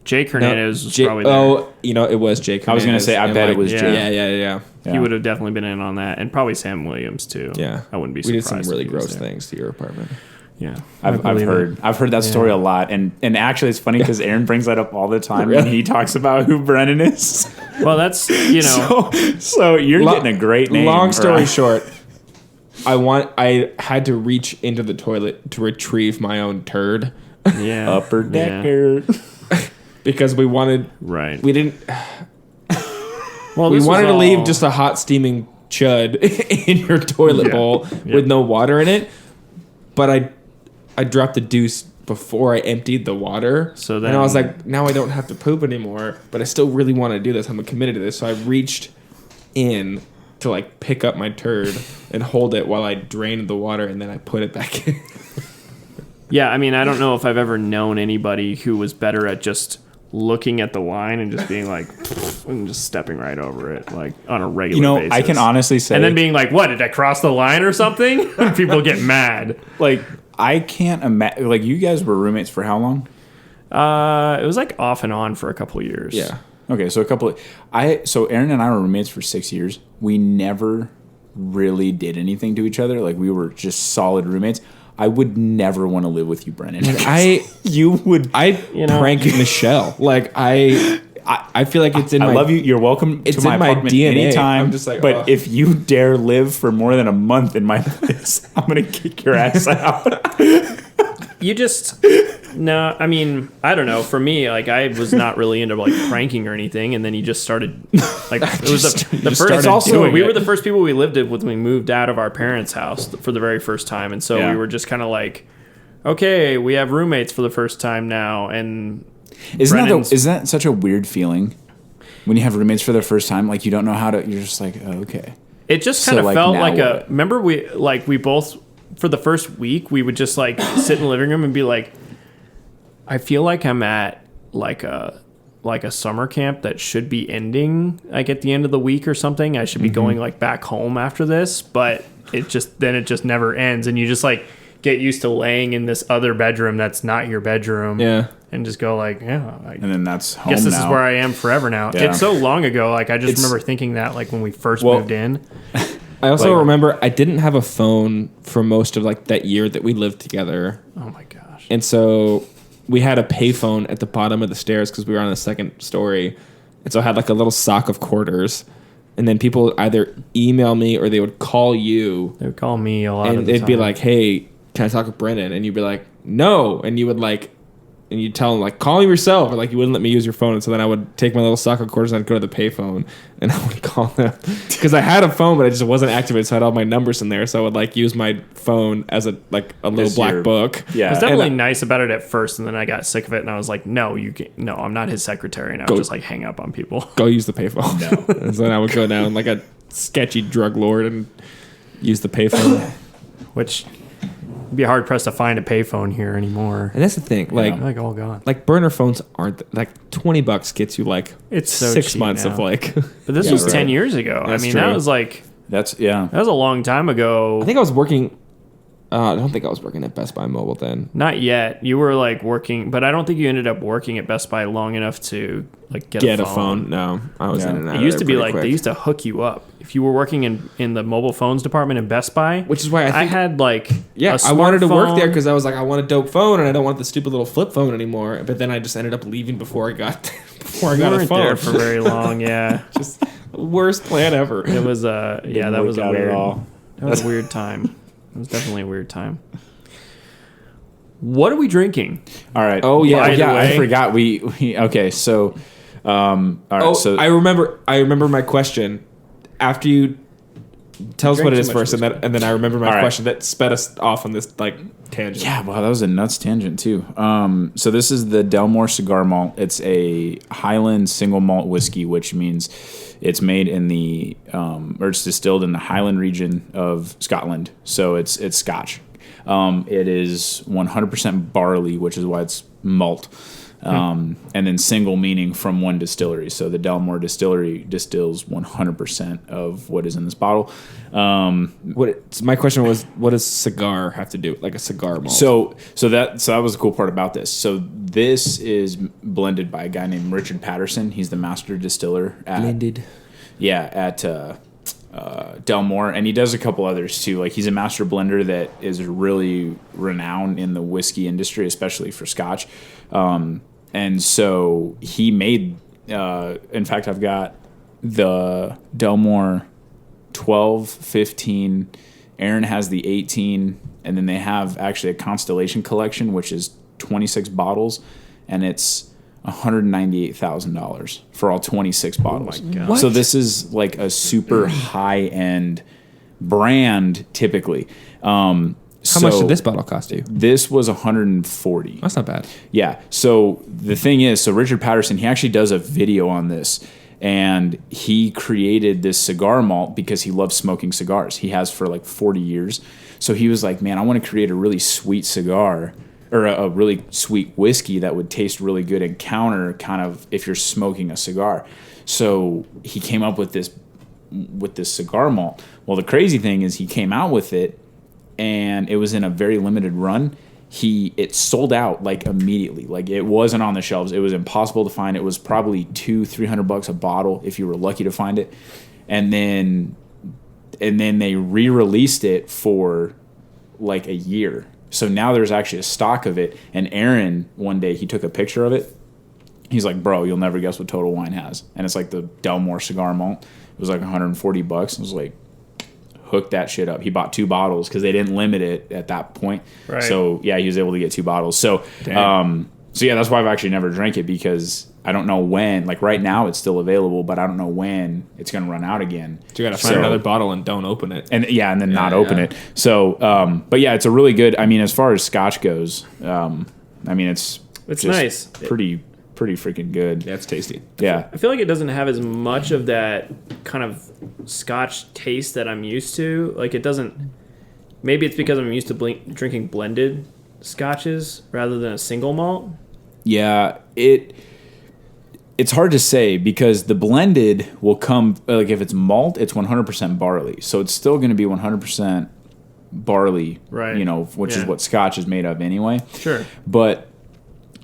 Jake Hernandez was probably there. It was Jake Hernandez. I was gonna say, I bet it was Jake. Yeah. He would have definitely been in on that, and probably Sam Williams too. Yeah, I wouldn't be surprised. surprised. We did some really gross things to your apartment. Yeah, I've heard that story a lot, and actually it's funny because Aaron brings that up all the time when he talks about who Brenon is. Well, that's so you're getting a great name. Long story short, I had to reach into the toilet to retrieve my own turd. Yeah, upper decker. Because we wanted we didn't. Well, we wanted to leave just a hot steaming chud in your toilet bowl with no water in it, but I dropped the deuce before I emptied the water. So then, and I was like, now I don't have to poop anymore, but I still really want to do this. I'm committed to this. So I reached in to like pick up my turd and hold it while I drained the water, and then I put it back in. Yeah, I mean, I don't know if I've ever known anybody who was better at just looking at the line and just being like, and just stepping right over it, like on a regular basis. I can honestly say, and then being like, "What, did I cross the line or something?" And people get mad. Like, I can't imagine. Like, you guys were roommates for how long? It was like off and on for a couple of years. Yeah. Okay, so so Aaron and I were roommates for 6 years. We never really did anything to each other. Like, we were just solid roommates. I would never want to live with you, Brenon. Prank Michelle. Like I feel like it's in I my. love you. You're welcome to my apartment DNA. anytime. I'm just like, but if you dare live for more than a month in my place, I'm gonna kick your ass out. You just no. I mean, I don't know. For me, like I was not really into like pranking or anything, and then you just started like it was the first. It's also we were the first people we lived with when we moved out of our parents' house for the very first time, and so we were just kind of like, okay, we have roommates for the first time now, and isn't that such a weird feeling when you have roommates for the first time? Like you don't know how to. You're just like, oh, okay. It just kind of felt like a. Remember, we both. For the first week, we would just like sit in the living room and be like, I feel like I'm at like a summer camp that should be ending like at the end of the week or something. I should be going like back home after this, but it just never ends. And you just like get used to laying in this other bedroom that's not your bedroom. Yeah. And just go like, and then that's home. Guess this is where I am forever now. Yeah. It's so long ago. Like I just remember thinking that like when we first moved in. I also remember I didn't have a phone for most of like that year that we lived together. Oh my gosh. And so we had a payphone at the bottom of the stairs because we were on the second story. And so I had like a little sock of quarters. And then people either email me or they would call you. They would call me a lot of the time. And they'd be like, hey, can I talk with Brenon? And you'd be like, no. And you would like, and you'd tell them like, call me yourself. Or like you wouldn't let me use your phone. And so then I would take my little sock of quarters and I'd go to the payphone and I would call them. Because I had a phone, but I just wasn't activated. So I had all my numbers in there. So I would like use my phone as a little black book. Yeah. It was definitely nice about it at first. And then I got sick of it. And I was like, no, I'm not his secretary. And I would just like hang up on people. Go use the payphone. No. And so then I would go down like a sketchy drug lord and use the payphone. Which... be hard pressed to find a payphone here anymore. And that's the thing, like all gone. Like burner phones aren't like $20 gets you like it's so 6 months now. Of like. But this was 10 years ago. That's I mean, true. that was like that was a long time ago. I think I was working. I don't think I was working at Best Buy Mobile then. Not yet. You were like working, but I don't think you ended up working at Best Buy long enough to like get a phone. No, I was in and out. It used to be like quick. They used to hook you up if you were working in the mobile phones department in Best Buy. Which is why I had like I wanted to work there because I was like I want a dope phone and I don't want the stupid little flip phone anymore. But then I just ended up leaving before I got a phone. There for very long. Yeah, just worst plan ever. It was that was a weird time. It was definitely a weird time. What are we drinking? All right. Oh yeah, I forgot. We okay. So, all right. I remember my question. After you Tell us Drank what it too is much first, whiskey. and then I remember my All right. question that sped us off on this like tangent. Yeah, wow, that was a nuts tangent too. So this is the Dalmore Cigar Malt. It's a Highland single malt whiskey, which means it's made in the or it's distilled in the Highland region of Scotland. So it's Scotch. It is 100% barley, which is why it's malt. And then single meaning from one distillery. So the Dalmore distillery distills 100% of what is in this bottle. My question was, what does cigar have to do? Like a cigar malt. So that was the cool part about this. So this is blended by a guy named Richard Patterson. He's the master distiller at Dalmore, and he does a couple others too. Like he's a master blender that is really renowned in the whiskey industry, especially for Scotch. And so he made. In fact, I've got the Dalmore 12, 15. Aaron has the 18, and then they have actually a Constellation collection, which is 26 bottles, and it's $198,000 for all 26 bottles. Oh my God. What? So this is like a super high end brand, typically. How much did this bottle cost you? This was $140. That's not bad. Yeah. So the thing is, so Richard Patterson, he actually does a video on this, and he created this cigar malt because he loves smoking cigars. He has for like 40 years. So he was like, man, I want to create a really sweet cigar or a really sweet whiskey that would taste really good and counter kind of if you're smoking a cigar. So he came up with this cigar malt. Well, the crazy thing is he came out with it, and it was in a very limited run. It sold out like immediately. Like it wasn't on the shelves. It was impossible to find. It was probably $200-$300 a bottle if you were lucky to find it. And then they re-released it for like a year. So now there's actually a stock of it. And Aaron, one day, he took a picture of it. He's like, bro, you'll never guess what Total Wine has. And it's like the Dalmore Cigar Malt. It was like $140. I was like, hook that shit up. He bought 2 bottles because they didn't limit it at that point. Right. So yeah, he was able to get 2 bottles. So yeah, that's why I've actually never drank it, because I don't know when. Like right now, it's still available, but I don't know when it's going to run out again. So you got to find another bottle and don't open it. And then not open it. So, but yeah, it's a really good. I mean, as far as Scotch goes, I mean, it's nice. Pretty freaking good. Yeah, it's tasty. Yeah. I feel like it doesn't have as much of that kind of Scotch taste that I'm used to. Like it doesn't. Maybe it's because I'm used to drinking blended Scotches rather than a single malt. Yeah, it's hard to say because the blended will come, like if it's malt, it's 100% barley. So it's still going to be 100% barley, right? You know, which is what Scotch is made of anyway. Sure. But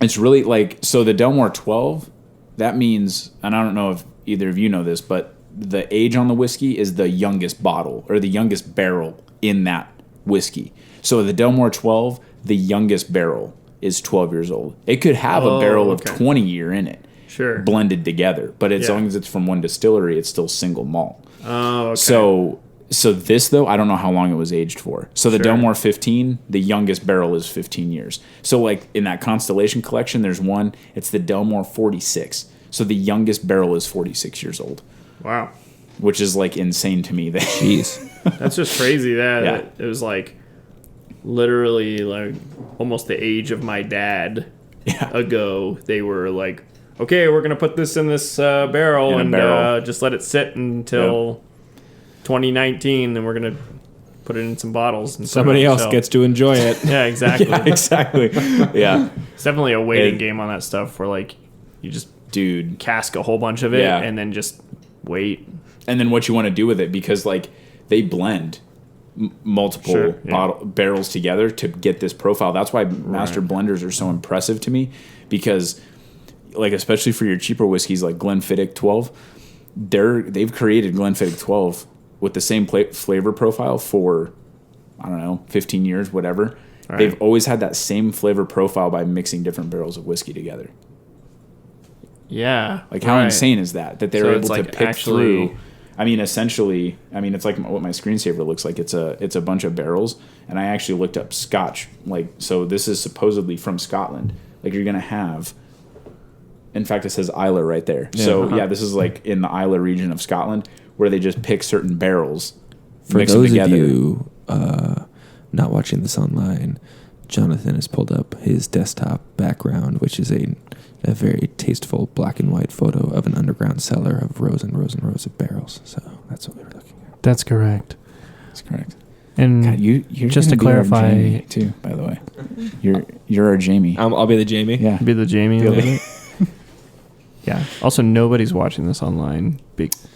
it's really like, so the Dalmore 12, that means, and I don't know if either of you know this, but the age on the whiskey is the youngest bottle or the youngest barrel in that whiskey. So the Dalmore 12, the youngest barrel is 12 years old. It could have a barrel of 20 year in it. Sure. Blended together. But as long as it's from one distillery, it's still single malt. Oh, okay. So this, though, I don't know how long it was aged for. So the Dalmore 15, the youngest barrel is 15 years. So like in that Constellation collection, there's one, it's the Dalmore 46. So the youngest barrel is 46 years old. Wow. Which is like insane to me. Jeez. That's just crazy that it was like literally like almost the age of my dad ago. They were like, okay, we're going to put this in this barrel and just let it sit until 2019, and we're going to put it in some bottles. And somebody else gets to enjoy it. Yeah, exactly. Exactly. Yeah. It's definitely a waiting game on that stuff where like you just cask a whole bunch of it and then just wait. And then what you want to do with it, because like they blend multiple barrels together to get this profile. That's why master blenders are so impressive to me, because like especially for your cheaper whiskeys like Glenfiddich 12, they've created Glenfiddich 12 with the same flavor profile for, I don't know, 15 years, whatever. Right. They've always had that same flavor profile by mixing different barrels of whiskey together. Yeah. Like how insane is that they're able to pick through. I mean, essentially, it's like what my screensaver looks like. It's a bunch of barrels, and I actually looked up Scotch. Like, so this is supposedly from Scotland. Like you're gonna have. In fact, it says Islay right there. Yeah, so this is like in the Islay region of Scotland, where they just pick certain barrels For mix them those of together. you not watching this online, Jonathan has pulled up his desktop background, which is a very tasteful black and white photo of an underground cellar of rows and rows and rows of barrels. So that's what we were looking at. That's correct. That's correct. And God, you're just to gonna be our clarify, Jamie too, by the way, you're our Jamie. I'll be the Jamie. Yeah. be the Jamie. Be of the- it. Yeah. Also, nobody's watching this online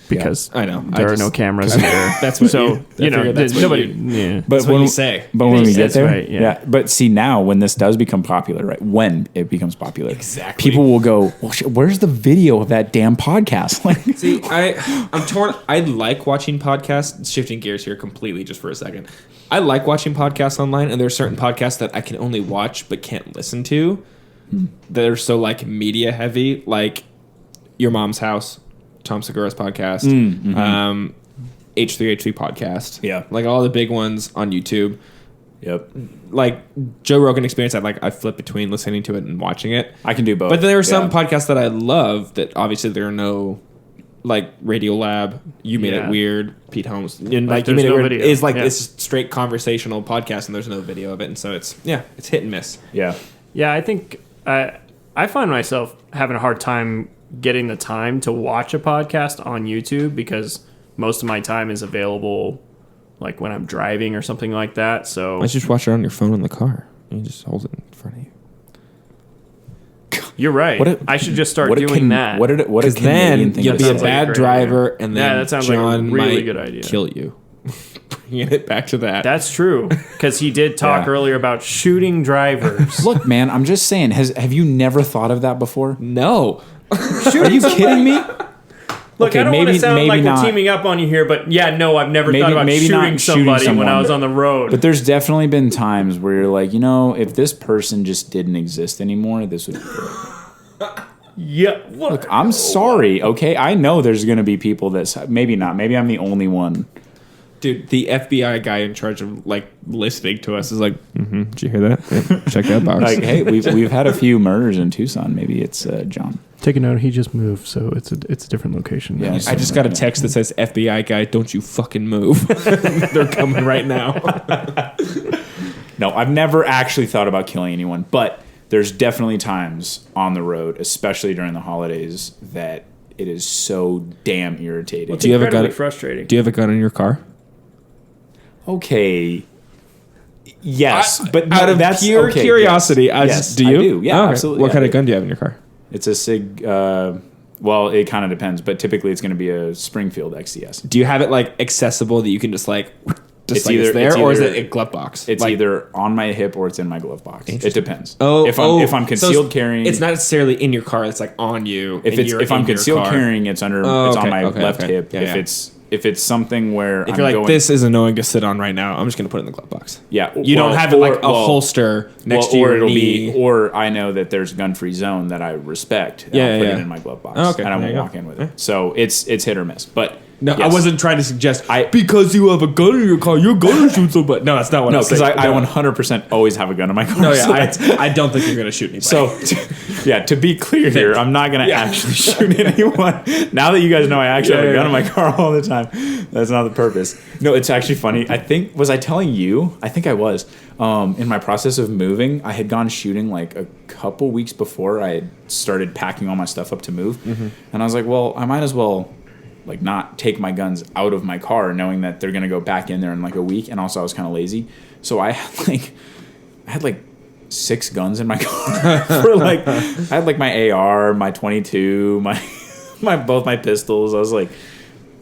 because I know. there are no cameras there. That's what so you, I figured that's what nobody. you- Yeah. But That's what you say. But when we get That's there, right, yeah. But see now, when this does become popular, right? When it becomes popular, Exactly. people will go, well, "Where's the video of that damn podcast?" Like, See, I'm torn. I like watching podcasts. Shifting gears here completely just for a second. I like watching podcasts online, and there are certain podcasts that I can only watch but can't listen to. That are so like media heavy, like Your Mom's House, Tom Segura's podcast, H3H3 podcast. Yeah. Like all the big ones on YouTube. yep, Like Joe Rogan Experience, I flip between listening to it and watching it. I can do both. But there are some Yeah. podcasts that I love that obviously there are no, like Radio Lab, You Made Yeah. It Weird, Pete Holmes, and like You there's Made It no Weird video. is like Yeah. this straight conversational podcast and there's no video of it, and so it's hit and miss. Yeah, Yeah, I think I find myself having a hard time getting the time to watch a podcast on YouTube because most of my time is available like when I'm driving or something like that. So Let's just watch it on your phone in the car. You just hold it in front of you. you're right. I should just start doing that. What a Because Canadian then thing you'll to be a say. sounds like a bad great driver, idea. and Yeah, then that sounds like a John really might good idea. kill you. Bringing it back to that. That's true because he did talk Yeah. earlier about shooting drivers. Look, man, I'm just saying. Have you never thought of that before? no. Are you kidding me? Look, Okay, I don't want maybe- to sound maybe like not. we're teaming up on you here, but yeah, no, I've never Maybe- thought about maybe not shooting shooting somebody when I someone, was on the road. But there's definitely been times where you're like, if this person just didn't exist anymore, this would be great. yeah, Look, I'm sorry, okay? I know there's going to be people that maybe not. Maybe I'm the only one. Dude, the FBI guy in charge of like listening to us is like, did you hear that? Yeah, check that box. Like, hey, we've had a few murders in Tucson. Maybe it's John. Take a note. He just moved, so it's a different location. Yeah. I just got a text that says, FBI guy, don't you fucking move. They're coming right now. No, I've never actually thought about killing anyone, but there's definitely times on the road, especially during the holidays, that it is so damn irritating. Do you have a gun? Frustrating. Do you have a gun in your car? Okay. Yes, but out of that's pure okay, curiosity, yes. do you? I do. Yeah, Oh, okay. absolutely. What I kind of do. gun do you have in your car? It's a Sig. Well, it kind of depends, but typically it's going to be a Springfield XCS. Do you have it like accessible that you can just like It's like either- it's there, it's or is either- it a glove box? It's Like- either on my hip or it's in my glove box. It Interesting. depends. if I'm so concealed carrying, It's not necessarily in your car. It's like on you. If I'm concealed carrying, it's under. Oh, it's on okay, my okay, left okay. hip. Yeah, If it's something where If I'm you're like, going, this is annoying to sit on right now, I'm just gonna put it in the glove box. yeah, You don't have it like a holster next to or your it'll knee. be, or I know that there's a gun-free zone that I respect. And I'll put it in my glove box, Oh, okay. and I There won't you go. walk in with it. So it's hit or miss. But No, I yes. wasn't trying to suggest I- because you have a gun in your car, you're gonna shoot somebody. No, that's not what No, I'm saying. because I 100% always have a gun in my car. No, so yeah, that's- I don't think you're gonna shoot anybody. So, to be clear here, I'm not going to actually shoot anyone. Now that you guys know I actually have a gun in my car all the time, that's not the purpose. No, it's actually funny. Was I telling you? I think I was. In my process of moving, I had gone shooting like a couple weeks before I had started packing all my stuff up to move. And I was like, well, I might as well like not take my guns out of my car knowing that they're going to go back in there in like a week. And also I was kind of lazy. So I had like 6 guns in my car for like, I had like my AR, my 22, both my pistols. I was like,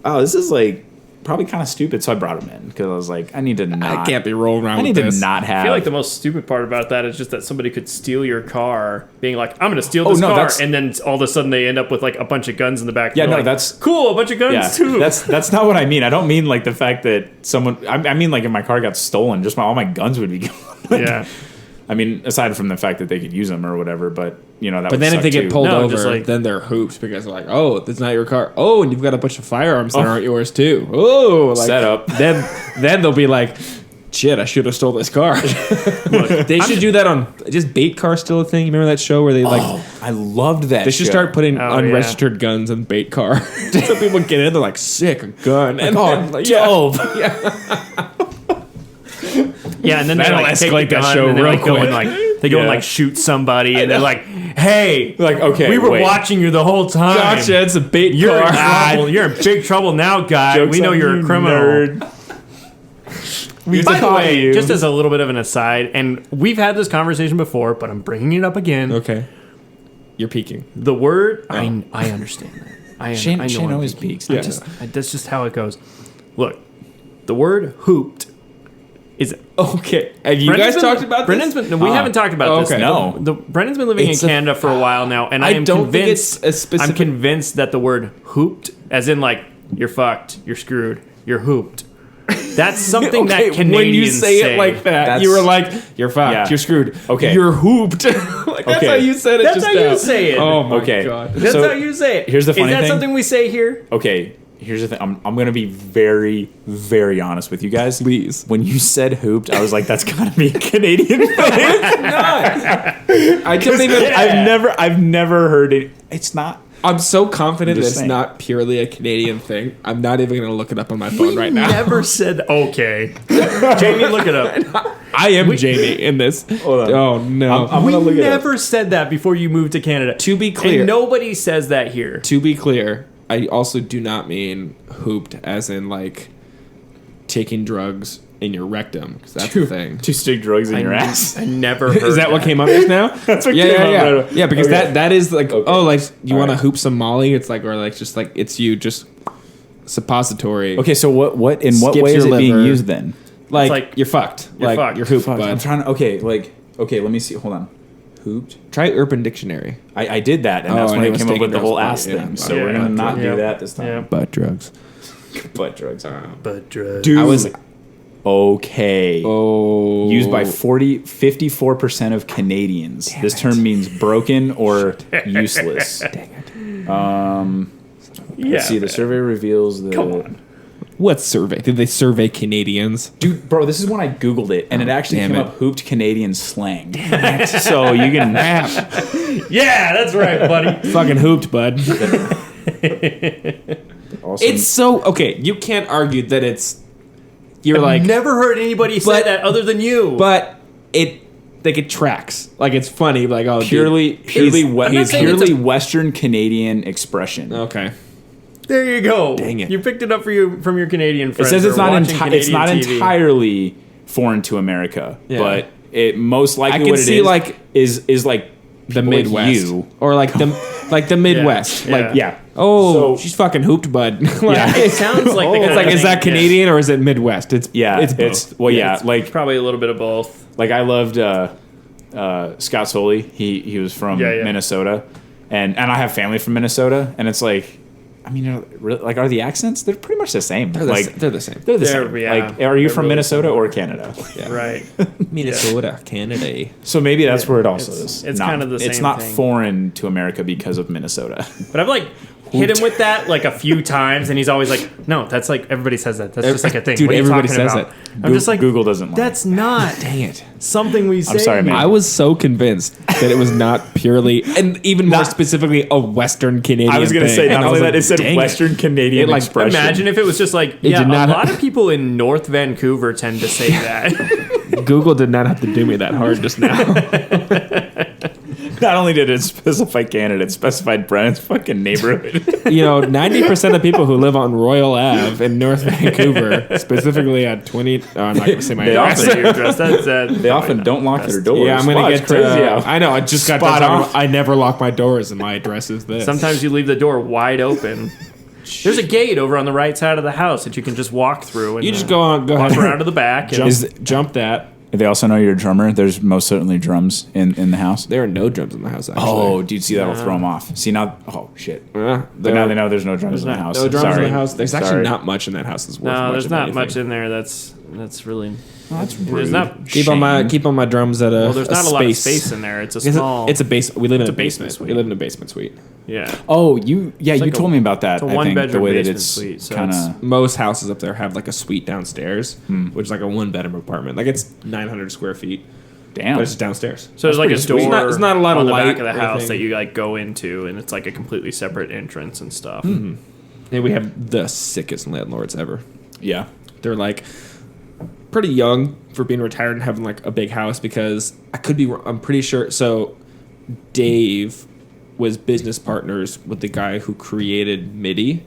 oh, this is like probably kind of stupid. So I brought them in because I was like, I need to not. I can't be rolling around I need with to this. not have. I feel like the most stupid part about that is just that somebody could steal your car, being like, "I'm going to steal Oh, this no, car," that's- and then all of a sudden they end up with like a bunch of guns in the back. Yeah, You're no, like, that's- cool. A bunch of guns yeah, too. that's not what I mean. I don't mean like the fact that someone. I mean like if my car got stolen, just all my guns would be gone. yeah. I mean, aside from the fact that they could use them or whatever, but that. But would then if suck they get too. pulled No, over, just like- then they're hoops because they're like, oh, that's not your car. Oh, and you've got a bunch of firearms that aren't yours too. Oh, like, Set up. Then they'll be like, shit, I should have stole this car. Look, they should do that on just bait car still a thing. You remember that show where they I loved that. they should start putting unregistered guns in bait car. So people get in, they're like, sick, a gun. And then, like, dope. Yeah, and then they That'll like take escalate the that gun show and they real like go and quick. like they go and like shoot somebody and they're like, "Hey, Like, okay, we were wait. watching you the whole time. Gotcha, it's a bait You're in car. trouble. You're in big trouble now, guy. Joke's we know on you're you, a criminal." nerd. We By the caught way, you. just as a little bit of an aside, and we've had this conversation before, but I'm bringing it up again. Okay. You're peeking. The word, I understand that. I Shane know Shane I'm always peeking. peaks. That's just how it goes. Look, the word hooped is Okay. Have you guys talked about Brennan's this? Been, no, we haven't talked about this. okay. No. Brennan's been living It's in a- Canada for a while now, and I I am don't think convinced. it's a specific- I'm convinced that the word hooped, as in like you're fucked, you're screwed, you're hooped. That's something that Canadians when you say it like that, That's- you were like, "You're fucked. Yeah. You're screwed. Okay. You're hooped." Like, that's Okay. how you said it. That's just how now. you say it. Oh my Okay. god. That's So, how you say it. here's the funny Is that thing. something we say here? Okay, here's the thing. I'm going to be very, very honest with you guys. Please. When you said hooped, I was like, that's got to be a Canadian thing. I don't even. I've never heard it. It's not. I'm so confident I'm that just it's saying. not purely a Canadian thing. I'm not even gonna look it up on my phone right now. Never said okay. Jamie, look it up. I am Jamie in this. Hold on. Oh no. I'm We gonna look it up. never said that before you moved to Canada. To be clear. And nobody says that here. To be clear, I also do not mean hooped as in like taking drugs in your rectum, because that's the thing. To stick drugs in your ass. I never heard Is that what came up just now? That's what yeah, came yeah, up yeah. right away. Yeah, because Okay. that is like, Okay. oh, like you All want to right. hoop some Molly? It's like, or like just like it's you just suppository. Okay, so what in what Skips way is your it being liver. used then? like you're fucked. You're like fucked. you're hooped, I'm bud. trying to. Okay. Let me see. Hold on. Hooped. Try Urban Dictionary. I did that, and Oh, that's and when it I was came up taking with the drugs, whole but ass yeah, thing. So yeah, we're gonna not yeah. do that this time. Yeah. Butt drugs. Butt drugs. But drugs. Dude. I was Okay. Used by Oh. 54% of Canadians. This term means broken or useless. Yeah. Let's see. The survey reveals the. Come on. What survey? Did they survey Canadians? Dude, bro, this is when I Googled it, and it actually damn came it. up hooped Canadian slang. So you can rap. Yeah, that's right, buddy. Fucking hooped, bud. Also, It's so okay. You can't argue that it's. You're I've like, never heard anybody say But- that other than you. but it like it tracks. Like it's funny. Like oh, purely dude, he's- I'm not saying it's purely Western Canadian expression. okay. there you go. Dang it. You picked it up from your Canadian It friends. says it's who are not watching it's not Canadian TV. entirely foreign to America, Yeah. but it most likely I can what it see, is like, is like The people like Midwest, you. or like the Midwest. Yeah. Like Yeah. oh, So- she's fucking hooped, bud. Like, Yeah. It sounds like the It's kind like of is thing- that Canadian or is it Midwest? It's Yeah, It's both. well, yeah, it's like probably a little bit of both. I loved Scott Soley. He was from Yeah. Minnesota, and I have family from Minnesota, and it's like, I mean, are the accents? They're pretty much the same. They're Like they're the same. they're the They're- same. yeah. Like, are you They're from really Minnesota similar. or Canada? Yeah. Right. Minnesota, Canada. So maybe that's where it also It's- is. it's Not- kind of the It's same not thing. foreign to America because of Minnesota. But I've like hit him with that like a few times, and he's always like, "No, that's like everybody says that. That's just like a thing." Dude, What are you everybody talking says about? it. I'm just like, Google doesn't lie. that's not Dang it. something we say. sorry, man. I was so convinced that it was not purely, and even more specifically, a Western Canadian. I was going to thing. say, And not I only was that, like, it said dang Western Canadian It, like, expression. Imagine if it was just like, did yeah, not a lot of people in North Vancouver tend to say that. Google did not have to do me that hard just now. Not only did it specify Canada, it specified Brennan's fucking neighborhood. 90% of people who live on Royal Ave in North Vancouver, specifically at 20. Oh, I'm not going to say my They address. often- Your address, They often don't lock their doors. Yeah, I'm going Wow, to it's get crazy out. I know. I just got Spot done talking on. about I never lock my doors, and my address is this. Sometimes you leave the door wide open. There's a gate over on the right side of the house that you can just walk through. And you just go on, go walk ahead, around to the back. And jump that. They also know you're a drummer. There's most certainly drums in the house. There are no drums in the house. Actually. Oh, dude, see, that'll throw them off. See, now, oh, shit. But But now they know there's no drums in the house. No drums Sorry. in the house. There's Sorry. actually not much in that house that's worth no, much there's of not anything. much in there that's That's really. That's There's rude. not Keep on my drums at a. Well, there's not a lot of space in there. It's a small. It's a base. We live in a basement basement. suite. We live in a basement suite. Yeah. Oh, you like told me about that. It's a I think one-bedroom the way that basement it's suite, so kind of Most houses up there have like a suite downstairs, which is like a 1-bedroom apartment. Like it's 900 square feet, damn. but it's downstairs. So there's like a pretty sweet. door. It's not a lot on of the light back of the or house anything. that you like go into, and it's like a completely separate entrance and stuff. And we have the sickest landlords ever. Yeah. They're like pretty young for being retired and having like a big house because I'm pretty sure. So Dave was business partners with the guy who created MIDI.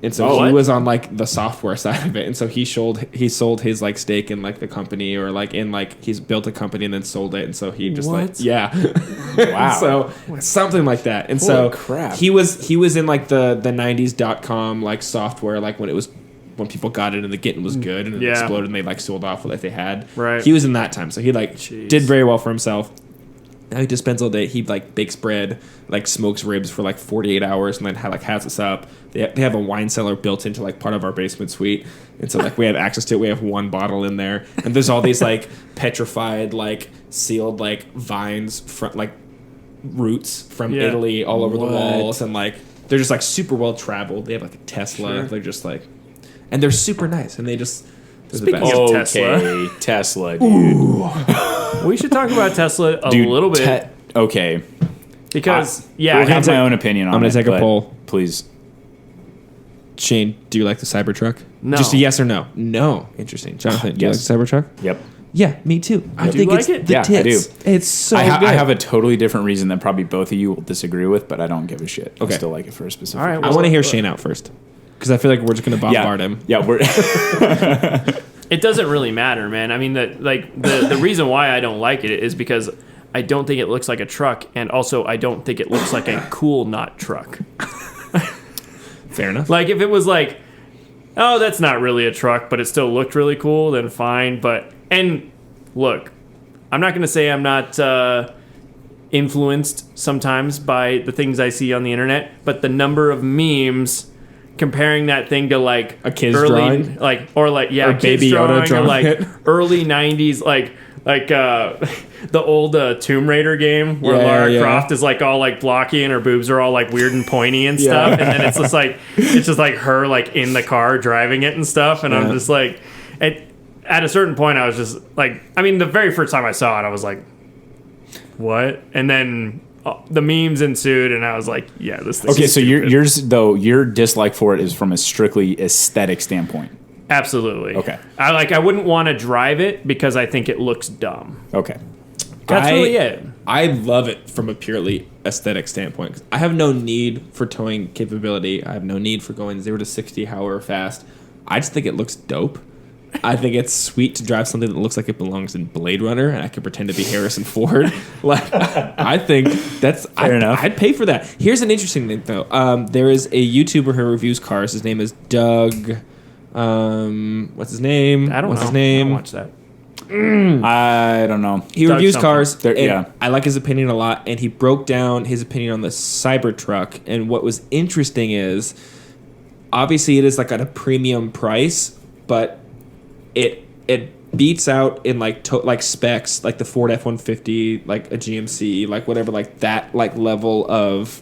And so he was on like the software side of it. And so he sold his like stake in like the company or like in like he's built a company and then sold it. And so he just like, yeah. Wow. So something like that. And Holy so crap. he was in like the 90s.com like software, like when people got it and the getting was good and it exploded and they like sold off what like they had. Right. He was in that time. So he like Jeez. did very well for himself. Now he just spends all day. He like bakes bread, like smokes ribs for like 48 hours, and then has us up. They have a wine cellar built into like part of our basement suite, and so like we have access to it. We have one bottle in there, and there's all these like petrified, like sealed like vines from like roots from Italy all over the walls, and like they're just like super well traveled. They have like a Tesla. Sure. They're just like, and they're super nice, and they just. Speaking of Tesla. Tesla, dude. We should talk about Tesla a Dude, little bit okay. because I have my own opinion on it. I'm gonna take a but poll. Please. Shane, do you like the Cybertruck? No. Just a yes or no. No. Interesting. Jonathan, do you like Yes. the Cybertruck? Yep. Yeah, me too. I do think like it's it? the Yeah, I tits. do. It's so I good. have a totally different reason that probably both of you will disagree with, but I don't give a shit. I Okay. still like it for a specific All right, reason. I want to hear Shane out first because I feel like we're just going to bombard him. Yeah, we're it doesn't really matter, man. I mean, the reason why I don't like it is because I don't think it looks like a truck, and also I don't think it looks like a cool not truck. Fair enough. Like if it was like, oh, that's not really a truck, but it still looked really cool, then fine. And look, I'm not going to say I'm not influenced sometimes by the things I see on the internet, but the number of memes comparing that thing to like A kid's early, drawing? like or like yeah, Or kids Baby Yoda or drawing like it? early '90s, like the old Tomb Raider game where Yeah, Lara yeah. Croft is like all like blocky and her boobs are all like weird and pointy and stuff, and then it's just like her like in the car driving it and stuff, and I'm just like, at a certain point I was just like, I mean, the very first time I saw it, I was like, what? And then the memes ensued, and I was like, yeah, this thing. okay. is So stupid. your dislike for it is from a strictly aesthetic standpoint. Absolutely. Okay. I wouldn't want to drive it because I think it looks dumb. Okay. That's really it. I love it from a purely aesthetic standpoint. 'Cause I have no need for towing capability. I have no need for going 0 to 60 however fast. I just think it looks dope. I think it's sweet to drive something that looks like it belongs in Blade Runner, and I can pretend to be Harrison Ford. Like, I think that's Fair enough. I'd pay for that. Here's an interesting thing, though. There is a YouTuber who reviews cars. His name is Doug. What's his name? I don't What's know. his name? I don't watch that. I don't know. He Doug reviews something. cars. There- And yeah. I like his opinion a lot, and he broke down his opinion on the Cybertruck. And what was interesting is, obviously, it is like at a premium price, but it beats out in like specs, like the Ford F-150, like a GMC, like whatever, like that like level of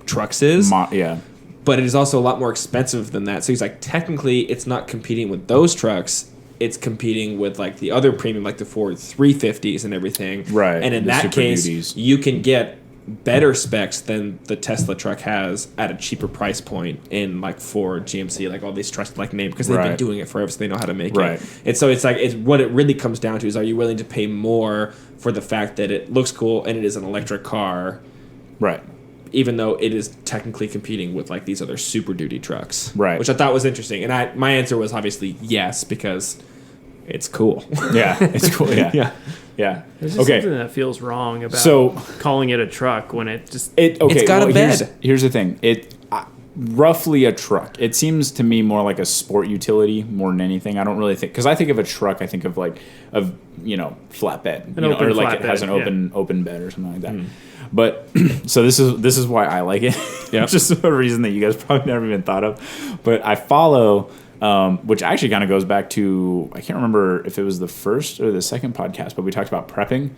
trucks is. Yeah. But it is also a lot more expensive than that. So he's like, technically, it's not competing with those trucks. It's competing with like the other premium, like the Ford 350s and everything. Right, And in the that Super case, Duties. you can get better specs than the Tesla truck has at a cheaper price point in like Ford, GMC, like all these trucks like name, because they've been Right. doing it forever, so they know how to make Right. it. And so it's like, it's what it really comes down to is, are you willing to pay more for the fact that it looks cool and it is an electric car, Right. even though it is technically competing with like these other Super Duty trucks, Right. Which I thought was interesting, and my answer was obviously yes, because it's cool. Yeah. It's cool. Yeah. Yeah. Yeah. There's just Okay. something that feels wrong about So- calling it a truck when it just Okay. It's got a bed. Here's the thing. Roughly a truck. It seems to me more like a sport utility more than anything. I don't really think, because I think of a truck, I think of like flatbed, open or like it flatbed, has an yeah. open bed or something like that. But so this is why I like it. Yeah. Just a reason that you guys probably never even thought of. But I follow which actually kind of goes back to, I can't remember if it was the first or the second podcast, but we talked about prepping.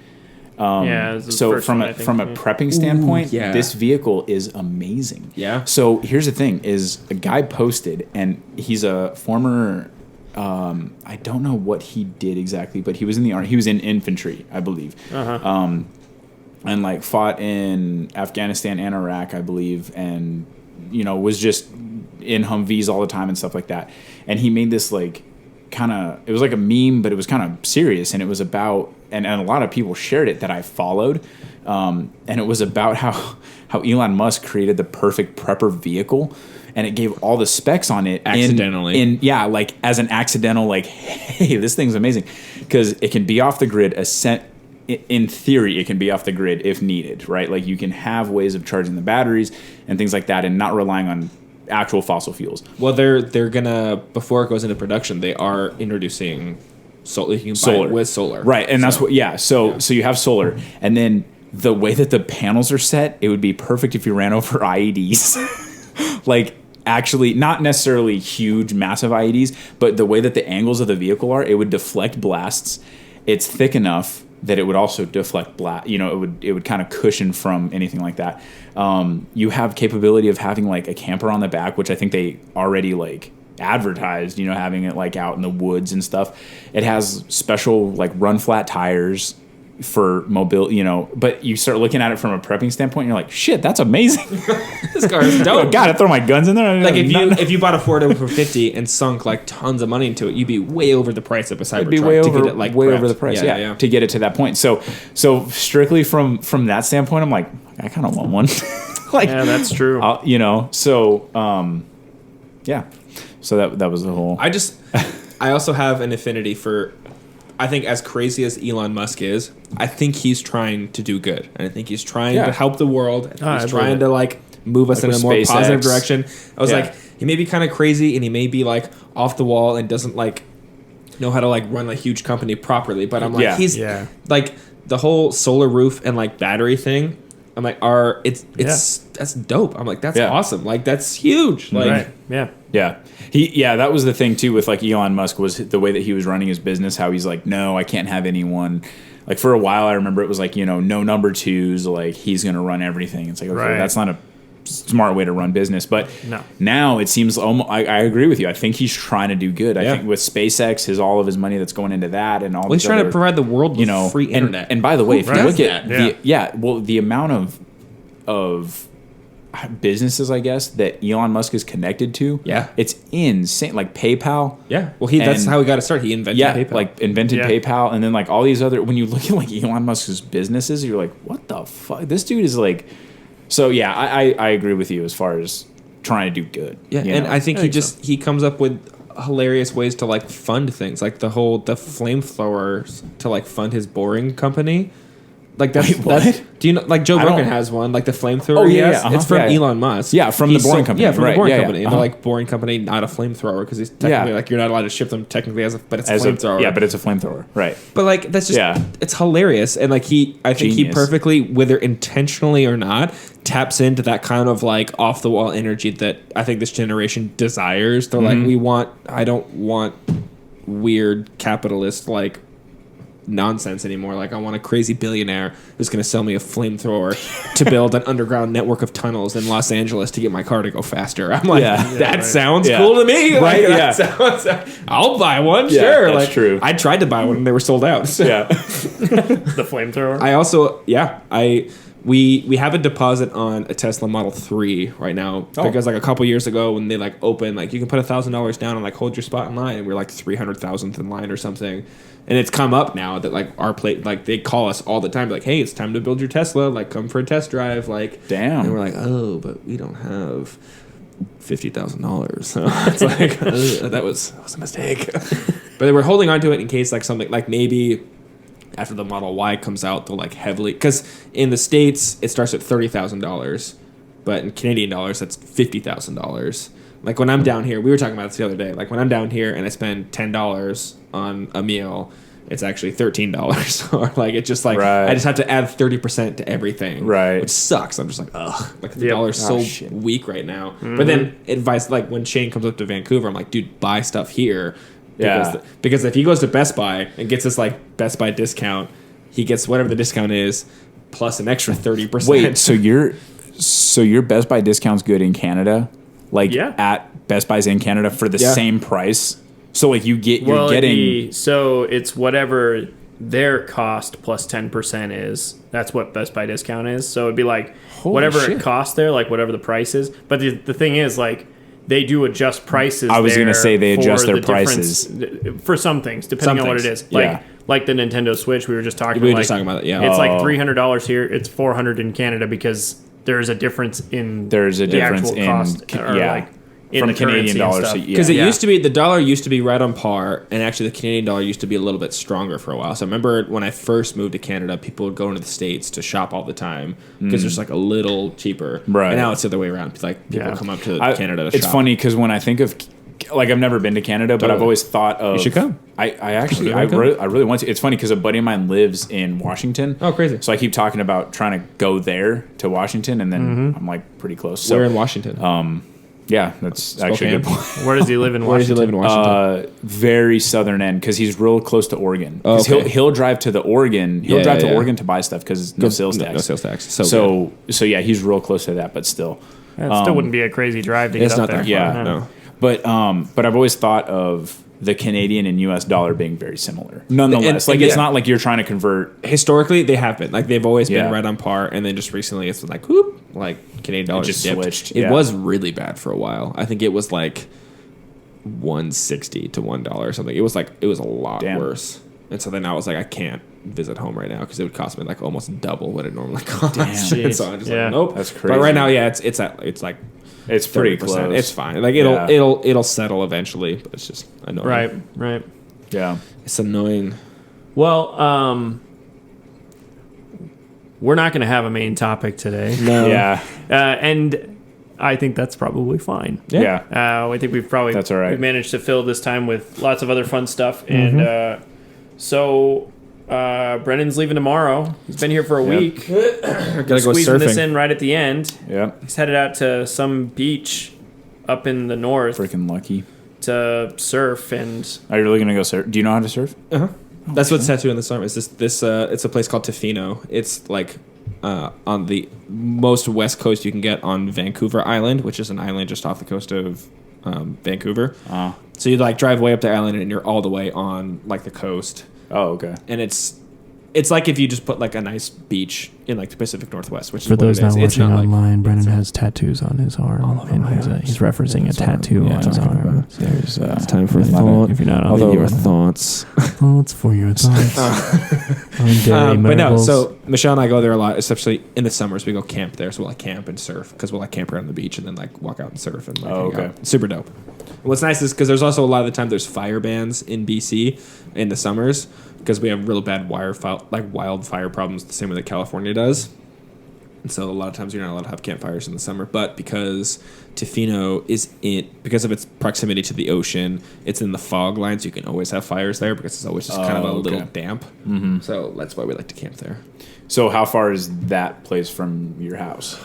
So from a prepping standpoint, this vehicle is amazing. Yeah. So here's the thing: is a guy posted, and he's a former. I don't know what he did exactly, but he was in the army. He was in infantry, I believe. And like fought in Afghanistan and Iraq, I believe, and was just in Humvees all the time and stuff like that. And he made this like it was like a meme, but it was kind of serious, and it was about. And a lot of people shared it that I followed, and it was about how Elon Musk created the perfect prepper vehicle, and it gave all the specs on it accidentally. Like as an accidental, like, hey, this thing's amazing because it can be off the grid. In theory, it can be off the grid if needed, right? Like you can have ways of charging the batteries and things like that, and not relying on actual fossil fuels. Well, they're gonna, before it goes into production, they are introducing. So you can buy it with solar, right? And that's what, So you have solar, and then the way that the panels are set, it would be perfect if you ran over IEDs, like actually not necessarily huge, massive IEDs, but the way that the angles of the vehicle are, it would deflect blasts. It's thick enough that it would also deflect blast. It would kind of cushion from anything like that. You have capability of having like a camper on the back, which I think they already like. Advertised, having it like out in the woods and stuff. It has special like run flat tires for mobile, but you start looking at it from a prepping standpoint, and you're like, shit, that's amazing. This car is dope. Gotta throw my guns in there. Like if you bought a Ford for $50 and sunk like tons of money into it, you'd be way over the price of a Cybertruck. Be way to over, get it like way prepped. over the price, to get it to that point. So strictly from that standpoint, I'm like, I kind of want one. Like, yeah, that's true. So that was the whole. I also have an affinity for. I think as crazy as Elon Musk is, I think he's trying to do good, and I think he's trying to help the world. And he's trying to like move us in a more SpaceX. Positive direction. I was like, he may be kind of crazy, and he may be like off the wall and doesn't like know how to like run a huge company properly. But I'm like, he's like the whole solar roof and like battery thing. I'm like, that's dope. I'm like, that's awesome. Like that's huge. Like, that was the thing too with like Elon Musk was the way that he was running his business. How he's like, no, I can't have anyone. Like for a while, I remember it was like no number twos. Like he's gonna run everything. It's like okay, that's not a smart way to run business. But now it seems almost, I agree with you. I think he's trying to do good. I think with SpaceX, all of his money that's going into that and all. Well, he's trying to provide the world with free internet. And by the way, if you look at the amount of businesses, I guess, that Elon Musk is connected to, it's insane. Like PayPal. Yeah. Well, that's how he got to start. He invented PayPal. Like invented PayPal, and then like all these other. When you look at like Elon Musk's businesses, you're like, what the fuck? This dude is like. So I agree with you as far as trying to do good. Yeah, and I think he comes up with hilarious ways to like fund things, like the flamethrowers to like fund his boring company. Like that's what? Do you know? Like Joe Rogan has one, like the flamethrower. Oh yeah, it's from Elon Musk. Yeah, from the Boring Company. Yeah, from the Boring Company. Yeah. They're like Boring Company, not a flamethrower, because he's technically like you're not allowed to ship them technically but it's a flamethrower. But it's a flamethrower, right? But like that's just it's hilarious, and like I think he perfectly, whether intentionally or not, taps into that kind of like off the wall energy that I think this generation desires. They're like, I don't want weird capitalist like nonsense anymore. Like I want a crazy billionaire who's going to sell me a flamethrower to build an underground network of tunnels in Los Angeles to get my car to go faster. I'm like, that sounds cool to me. Like, I'll buy one. Sure. That's like, true. I tried to buy one and they were sold out. So. Yeah. The flamethrower. I also, we have a deposit on a Tesla Model 3 right now because like a couple years ago when they like opened, like you can put $1,000 down and like hold your spot in line, and we're like 300,000th in line or something. And it's come up now that like our plate, like they call us all the time, like, hey, it's time to build your Tesla. Like, come for a test drive. Like, damn. And we're like, oh, but we don't have $50,000. So it's like that was a mistake. But they were holding on to it in case like something like maybe after the Model Y comes out, they'll like heavily, because in the States it starts at $30,000, but in Canadian dollars that's $50,000. Like when I'm down here, we were talking about this the other day. Like when I'm down here and I spend $10 on a meal, it's actually $13, or like it's just like Right. I just have to add 30% to everything, Right. Which sucks. I'm just like, ugh, like the Yep. dollar's so shit. weak right now. But then advice like when Shane comes up to Vancouver, I'm like, dude, buy stuff here. Yeah. Because if he goes to Best Buy and gets this like Best Buy discount, he gets whatever the discount is plus an extra 30%. Wait, so your Best Buy discount's good in Canada? Like Yeah. at Best Buys in Canada for the Yeah. same price? So like you're getting so it's whatever their cost plus 10% is. That's what Best Buy discount is. So it'd be like whatever shit. it costs there, like whatever the price is. But the thing is, like, they do adjust prices. I was going gonna to say they adjust their the difference- prices. for some things, depending Some on what it things, is. yeah. Like the Nintendo Switch, we were just talking. We were like, just talking about it, yeah. It's like Oh. $300 here. It's $400 in Canada because there's a difference in There's a the difference actual in cost, or yeah. like in From the Canadian currency and dollars stuff. to- yeah. Because Yeah. the dollar used to be right on par, and actually the Canadian dollar used to be a little bit stronger for a while. So I remember when I first moved to Canada, people would go into the States to shop all the time because it's like a little cheaper. Right. And now it's the other way around. Like people Yeah. come up to I- Canada to it's shop. funny because when I think of like I've never been to Canada, but I've Totally. always thought of You should come. I actually Would you like I really want to. It's funny because a buddy of mine lives in Washington. Oh, crazy. So I keep talking about trying to go there to Washington, and then I'm like pretty close. So We're in Washington. yeah, that's actually a good Spokane. point. Where does he live in Where does he Washington? live in Washington? Very southern end because he's real close to Oregon. Oh, 'Cause okay. he'll drive to the Oregon. He'll Yeah, drive yeah. to Oregon to buy stuff because no sales tax. No sales tax. So yeah, he's real close to that, but still. That still wouldn't be a crazy drive to get It's up not there. that Yeah. far. No. But I've always thought of the Canadian and U.S. dollar being very similar. Nonetheless, And like it's yeah. not like you're trying to convert. Historically, they have been. Like, they've always Yeah. been right on par, and then just recently it's been like, whoop, like, Canadian dollar just dipped. switched, It yeah. was really bad for a while. I think it was like $1.60 to $1 or something. It was a lot Damn. worse. And so then I was like, I can't visit home right now because it would cost me like almost double what it normally costs. Damn. And so I'm just Yeah. like, nope. That's But crazy. right now, yeah, it's like It's pretty 30%. close. It's fine. Like Yeah. it'll settle eventually, but it's just annoying. Right. Yeah. It's annoying. Well, we're not going to have a main topic today. No. Yeah. And I think that's probably fine. Yeah. I think we've probably That's all right. we've managed to fill this time with lots of other fun stuff. And so Brennan's leaving tomorrow. He's been here for a week. Gotta go Squeezing this surfing. in right at the end. Yep. He's headed out to some beach up in the north Freaking lucky. to surf. And Are you really gonna go surf? Do you know how to surf? That's what's tattooed on this arm. Is this? It's a place called Tofino. It's like on the most west coast you can get on Vancouver Island, which is an island just off the coast of Vancouver. So you like drive way up the island and you're all the way on like the coast, Oh, okay. and it's like if you just put like a nice beach in like the Pacific Northwest, which For is what those it not is. It's watching not like online, Brennan has tattoos on his arm, and he's referencing a tattoo on his arm. There's it's time for if you're not on Although video, your thoughts. thoughts for your thoughts on dairy But no, marbles. so Michelle and I go there a lot, especially in the summers. We go camp there, so we'll like camp and surf because we'll like camp around the beach and then like walk out and surf and like Oh, hang okay. out. Super dope. What's nice is because there's also a lot of the time there's fire bans in BC in the summers because we have real bad wildfire problems the same way that California does. And so a lot of times you're not allowed to have campfires in the summer, but because Tofino because of its proximity to the ocean, it's in the fog line, so you can always have fires there because it's always just kind of a little damp. Mm-hmm. So that's why we like to camp there. So how far is that place from your house?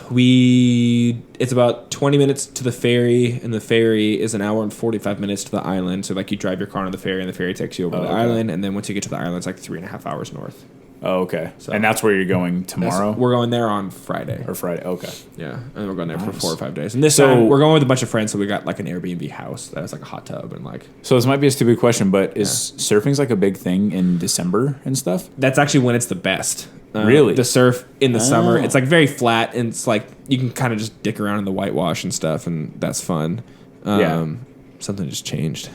It's about 20 minutes to the ferry, and the ferry is an hour and 45 minutes to the island. So like you drive your car on the ferry, and the ferry takes you over to the okay. island, and then once you get to the island, it's like 3.5 hours north. Oh, okay. And that's where you're going tomorrow We're going there on Friday. or Friday? Okay. Yeah, and we're going there for Nice. 4 or 5 days. And this So- time we're going with a bunch of friends, so we got like an Airbnb house that has like a hot tub and like. So this might be a stupid question, but is surfing's like a big thing in December and stuff? That's actually when it's the best. Really? The surf in the summer, Oh. it's like very flat, and it's like you can kind of just dick around in the whitewash and stuff, and that's fun. Yeah. Something just changed.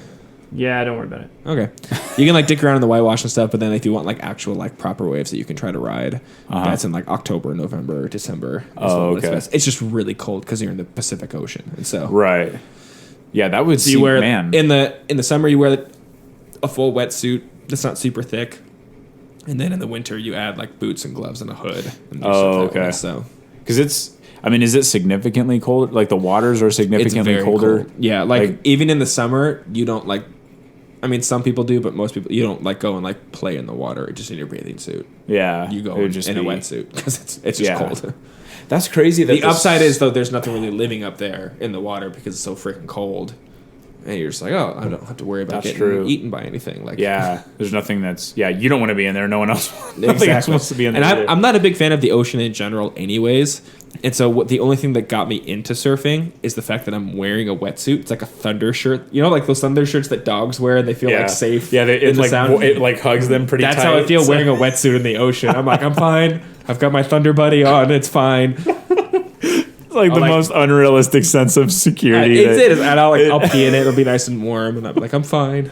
yeah, don't worry about it. Okay. You can like dick around in the whitewash and stuff, but then if you want like actual like proper waves that you can try to ride, that's in like October, November, December. Oh, when it's okay. best. It's just really cold because you're in the Pacific Ocean, and so Right. Yeah, that would so you wear man. in the summer you wear a full wetsuit that's not super thick, and then in the winter you add like boots and gloves and a hood. And you Oh, surf that way, okay. So Because is it significantly cold? Like the waters are it's significantly very colder? cold. Yeah, like even in the summer you don't like I mean, some people do, but most people, you don't like go and like play in the water just in your bathing suit. Yeah. You go in a wetsuit because it's just cold. That's crazy. That the upside is, though, there's nothing really living up there in the water because it's so freaking cold. And you're just like, oh, I don't have to worry about getting eaten by anything. Like, yeah, there's nothing that's you don't want to be in there. No one else. Exactly. Wants to be in there. And I'm not a big fan of the ocean in general, anyways. And so the only thing that got me into surfing is the fact that I'm wearing a wetsuit. It's like a thunder shirt. You know, like those thunder shirts that dogs wear and they feel like safe. Yeah, it like hugs them pretty tight. That's how I feel wearing a wetsuit in the ocean. I'm like, I'm fine. I've got my Thunder Buddy on. It's fine. It's like the most unrealistic sense of security. And I'll pee in it. It'll be nice and warm. And I'm like, I'm fine.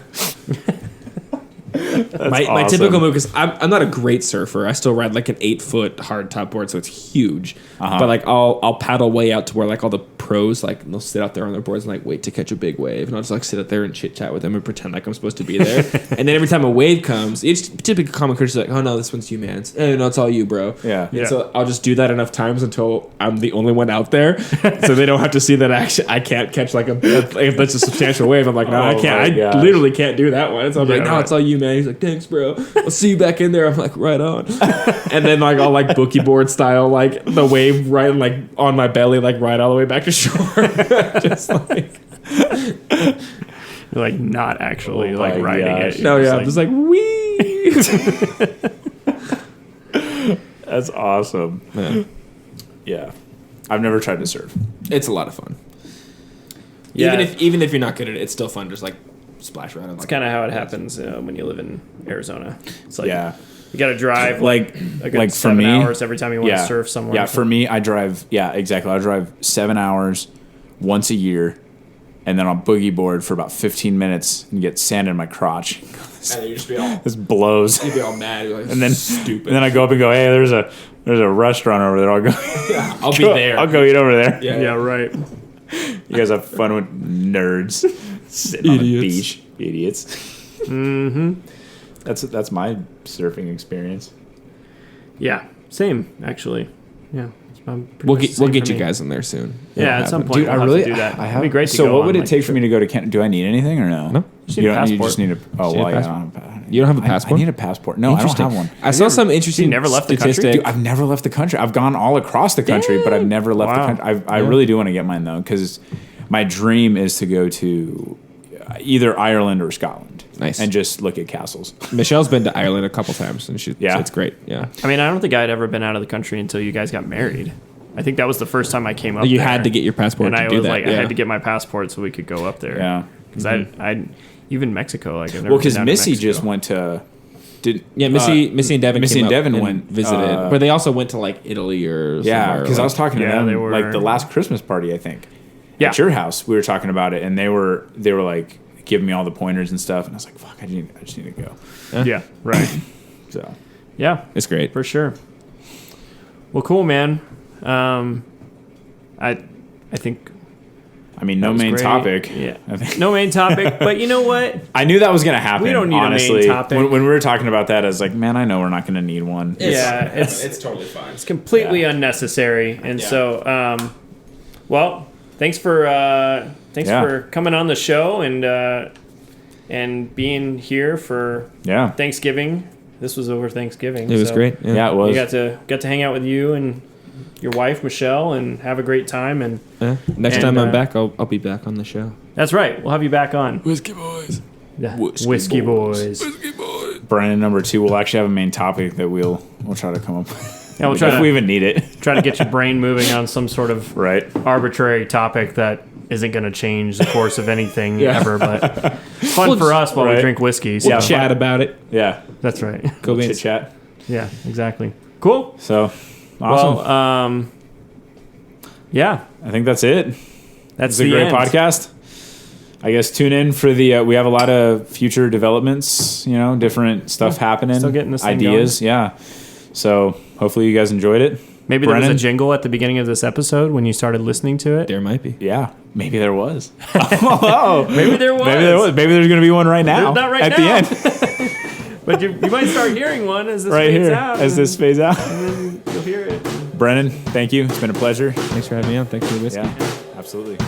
My typical move, because I'm not a great surfer. I still ride like an 8-foot hard top board, so it's huge. But like I'll paddle way out to where like all the pros like they'll sit out there on their boards and like wait to catch a big wave, and I'll just like sit out there and chit chat with them and pretend like I'm supposed to be there. And then every time a wave comes, it's typical common courtesy like, oh no, this one's you, man. No, it's all you, bro. Yeah. So I'll just do that enough times until I'm the only one out there, so they don't have to see that I can't catch like if that's a substantial wave. I'm like, no, I can't. I literally can't do that one. So I'm like, no, it's all you, man. He's like, thanks, bro. I'll see you back in there. I'm like, right on. And then like I'll like bookie board style, like the wave right like on my belly, like right all the way back to shore. Just like you're like not actually like riding it. No, yeah, I'm just like wee. That's awesome. Yeah. I've never tried to surf. It's a lot of fun. Yeah. Even if you're not good at it, it's still fun. Just like splash around. It's kind of how it happens when you live in Arizona. It's like you got to drive like a good 7 hours every time you want to surf somewhere. Yeah, for me, I drive. Yeah, exactly. I drive 7 hours once a year, and then I'll boogie board for about 15 minutes and get sand in my crotch. And you just be all, this blows. You'd be all mad. You're like, and then stupid. And then I go up and go, hey, there's a restaurant over there. I'll go. Yeah, I'll be there. I'll go eat over there. Yeah, right. You guys have fun with nerds sitting on the beach, idiots. Mm-hmm. That's my surfing experience. Yeah, same actually. Yeah, we'll get you guys in there soon. Yeah, at some point. Dude, we'll have to do that. It'd be great to go. So, what would it take for me to go to Canada? Do I need anything or no? No, you just need a. Oh, well, yeah. You don't have a passport? I need a passport. No, I don't have one. I saw some interesting. You never left the country? Dude, I've never left the country. I've gone all across the country, but I've never left the country. I really do want to get mine though, because my dream is to go to either Ireland or Scotland. Nice. And just look at castles. Michelle's been to Ireland a couple times, and it's great. Yeah. I mean, I don't think I'd ever been out of the country until you guys got married. I think that was the first time I came up. You there. had to get your passport, and to I do was that. like, I had to get my passport so we could go up there. Yeah. Because I even Mexico, like I've never. Well, because been down to Missy Mexico. just went to. Missy and Devin. Missy came and Devin up went visited, but they also went to like Italy or because I was talking to them they were, like the last Christmas party, I think. Yeah. At your house, we were talking about it, and they were like giving me all the pointers and stuff, and I was like, "Fuck, I just need to go." Yeah. Right. So. Yeah, it's great for sure. Well, cool, man. I think. I mean, no main topic. Yeah, no main topic. But you know what? I knew that was going to happen. We don't need honestly. a main topic. When we were talking about that, I was like, man, I know we're not going to need one. It's totally fine. It's completely unnecessary. And so, well, thanks for coming on the show and being here for Thanksgiving. This was over Thanksgiving. It was great. Yeah, it was. We got to hang out with you and your wife Michelle and have a great time. And next time I'm back, I'll be back on the show. That's right. We'll have you back on. Whiskey boys. Yeah. Whiskey boys. Whiskey boys. Brandon, number 2, we'll actually have a main topic that we'll try to come up with. Yeah, we'll try if we even need it. Try to get your brain moving on some sort of arbitrary topic that isn't going to change the course of anything ever, but it's fun for us while we drink whiskey. So. We'll chat about it. Yeah. That's right. Go chit chat. Yeah, exactly. Cool. So, awesome. Well, I think that's it. That's a great podcast. I guess tune in for the. We have a lot of future developments. Different stuff happening. Still getting this thing ideas. going. Yeah. So hopefully you guys enjoyed it. Maybe there was a jingle at the beginning of this episode when you started listening to it. There might be. Yeah. Maybe there was. Oh, maybe there was. Maybe there's going to be one right now. Not right at now. The end. But you might start hearing one as this fades out. As this fades out. And then you'll hear it. Brennan, thank you. It's been a pleasure. Thanks for having me on. Thanks for the whiskey. Yeah, absolutely.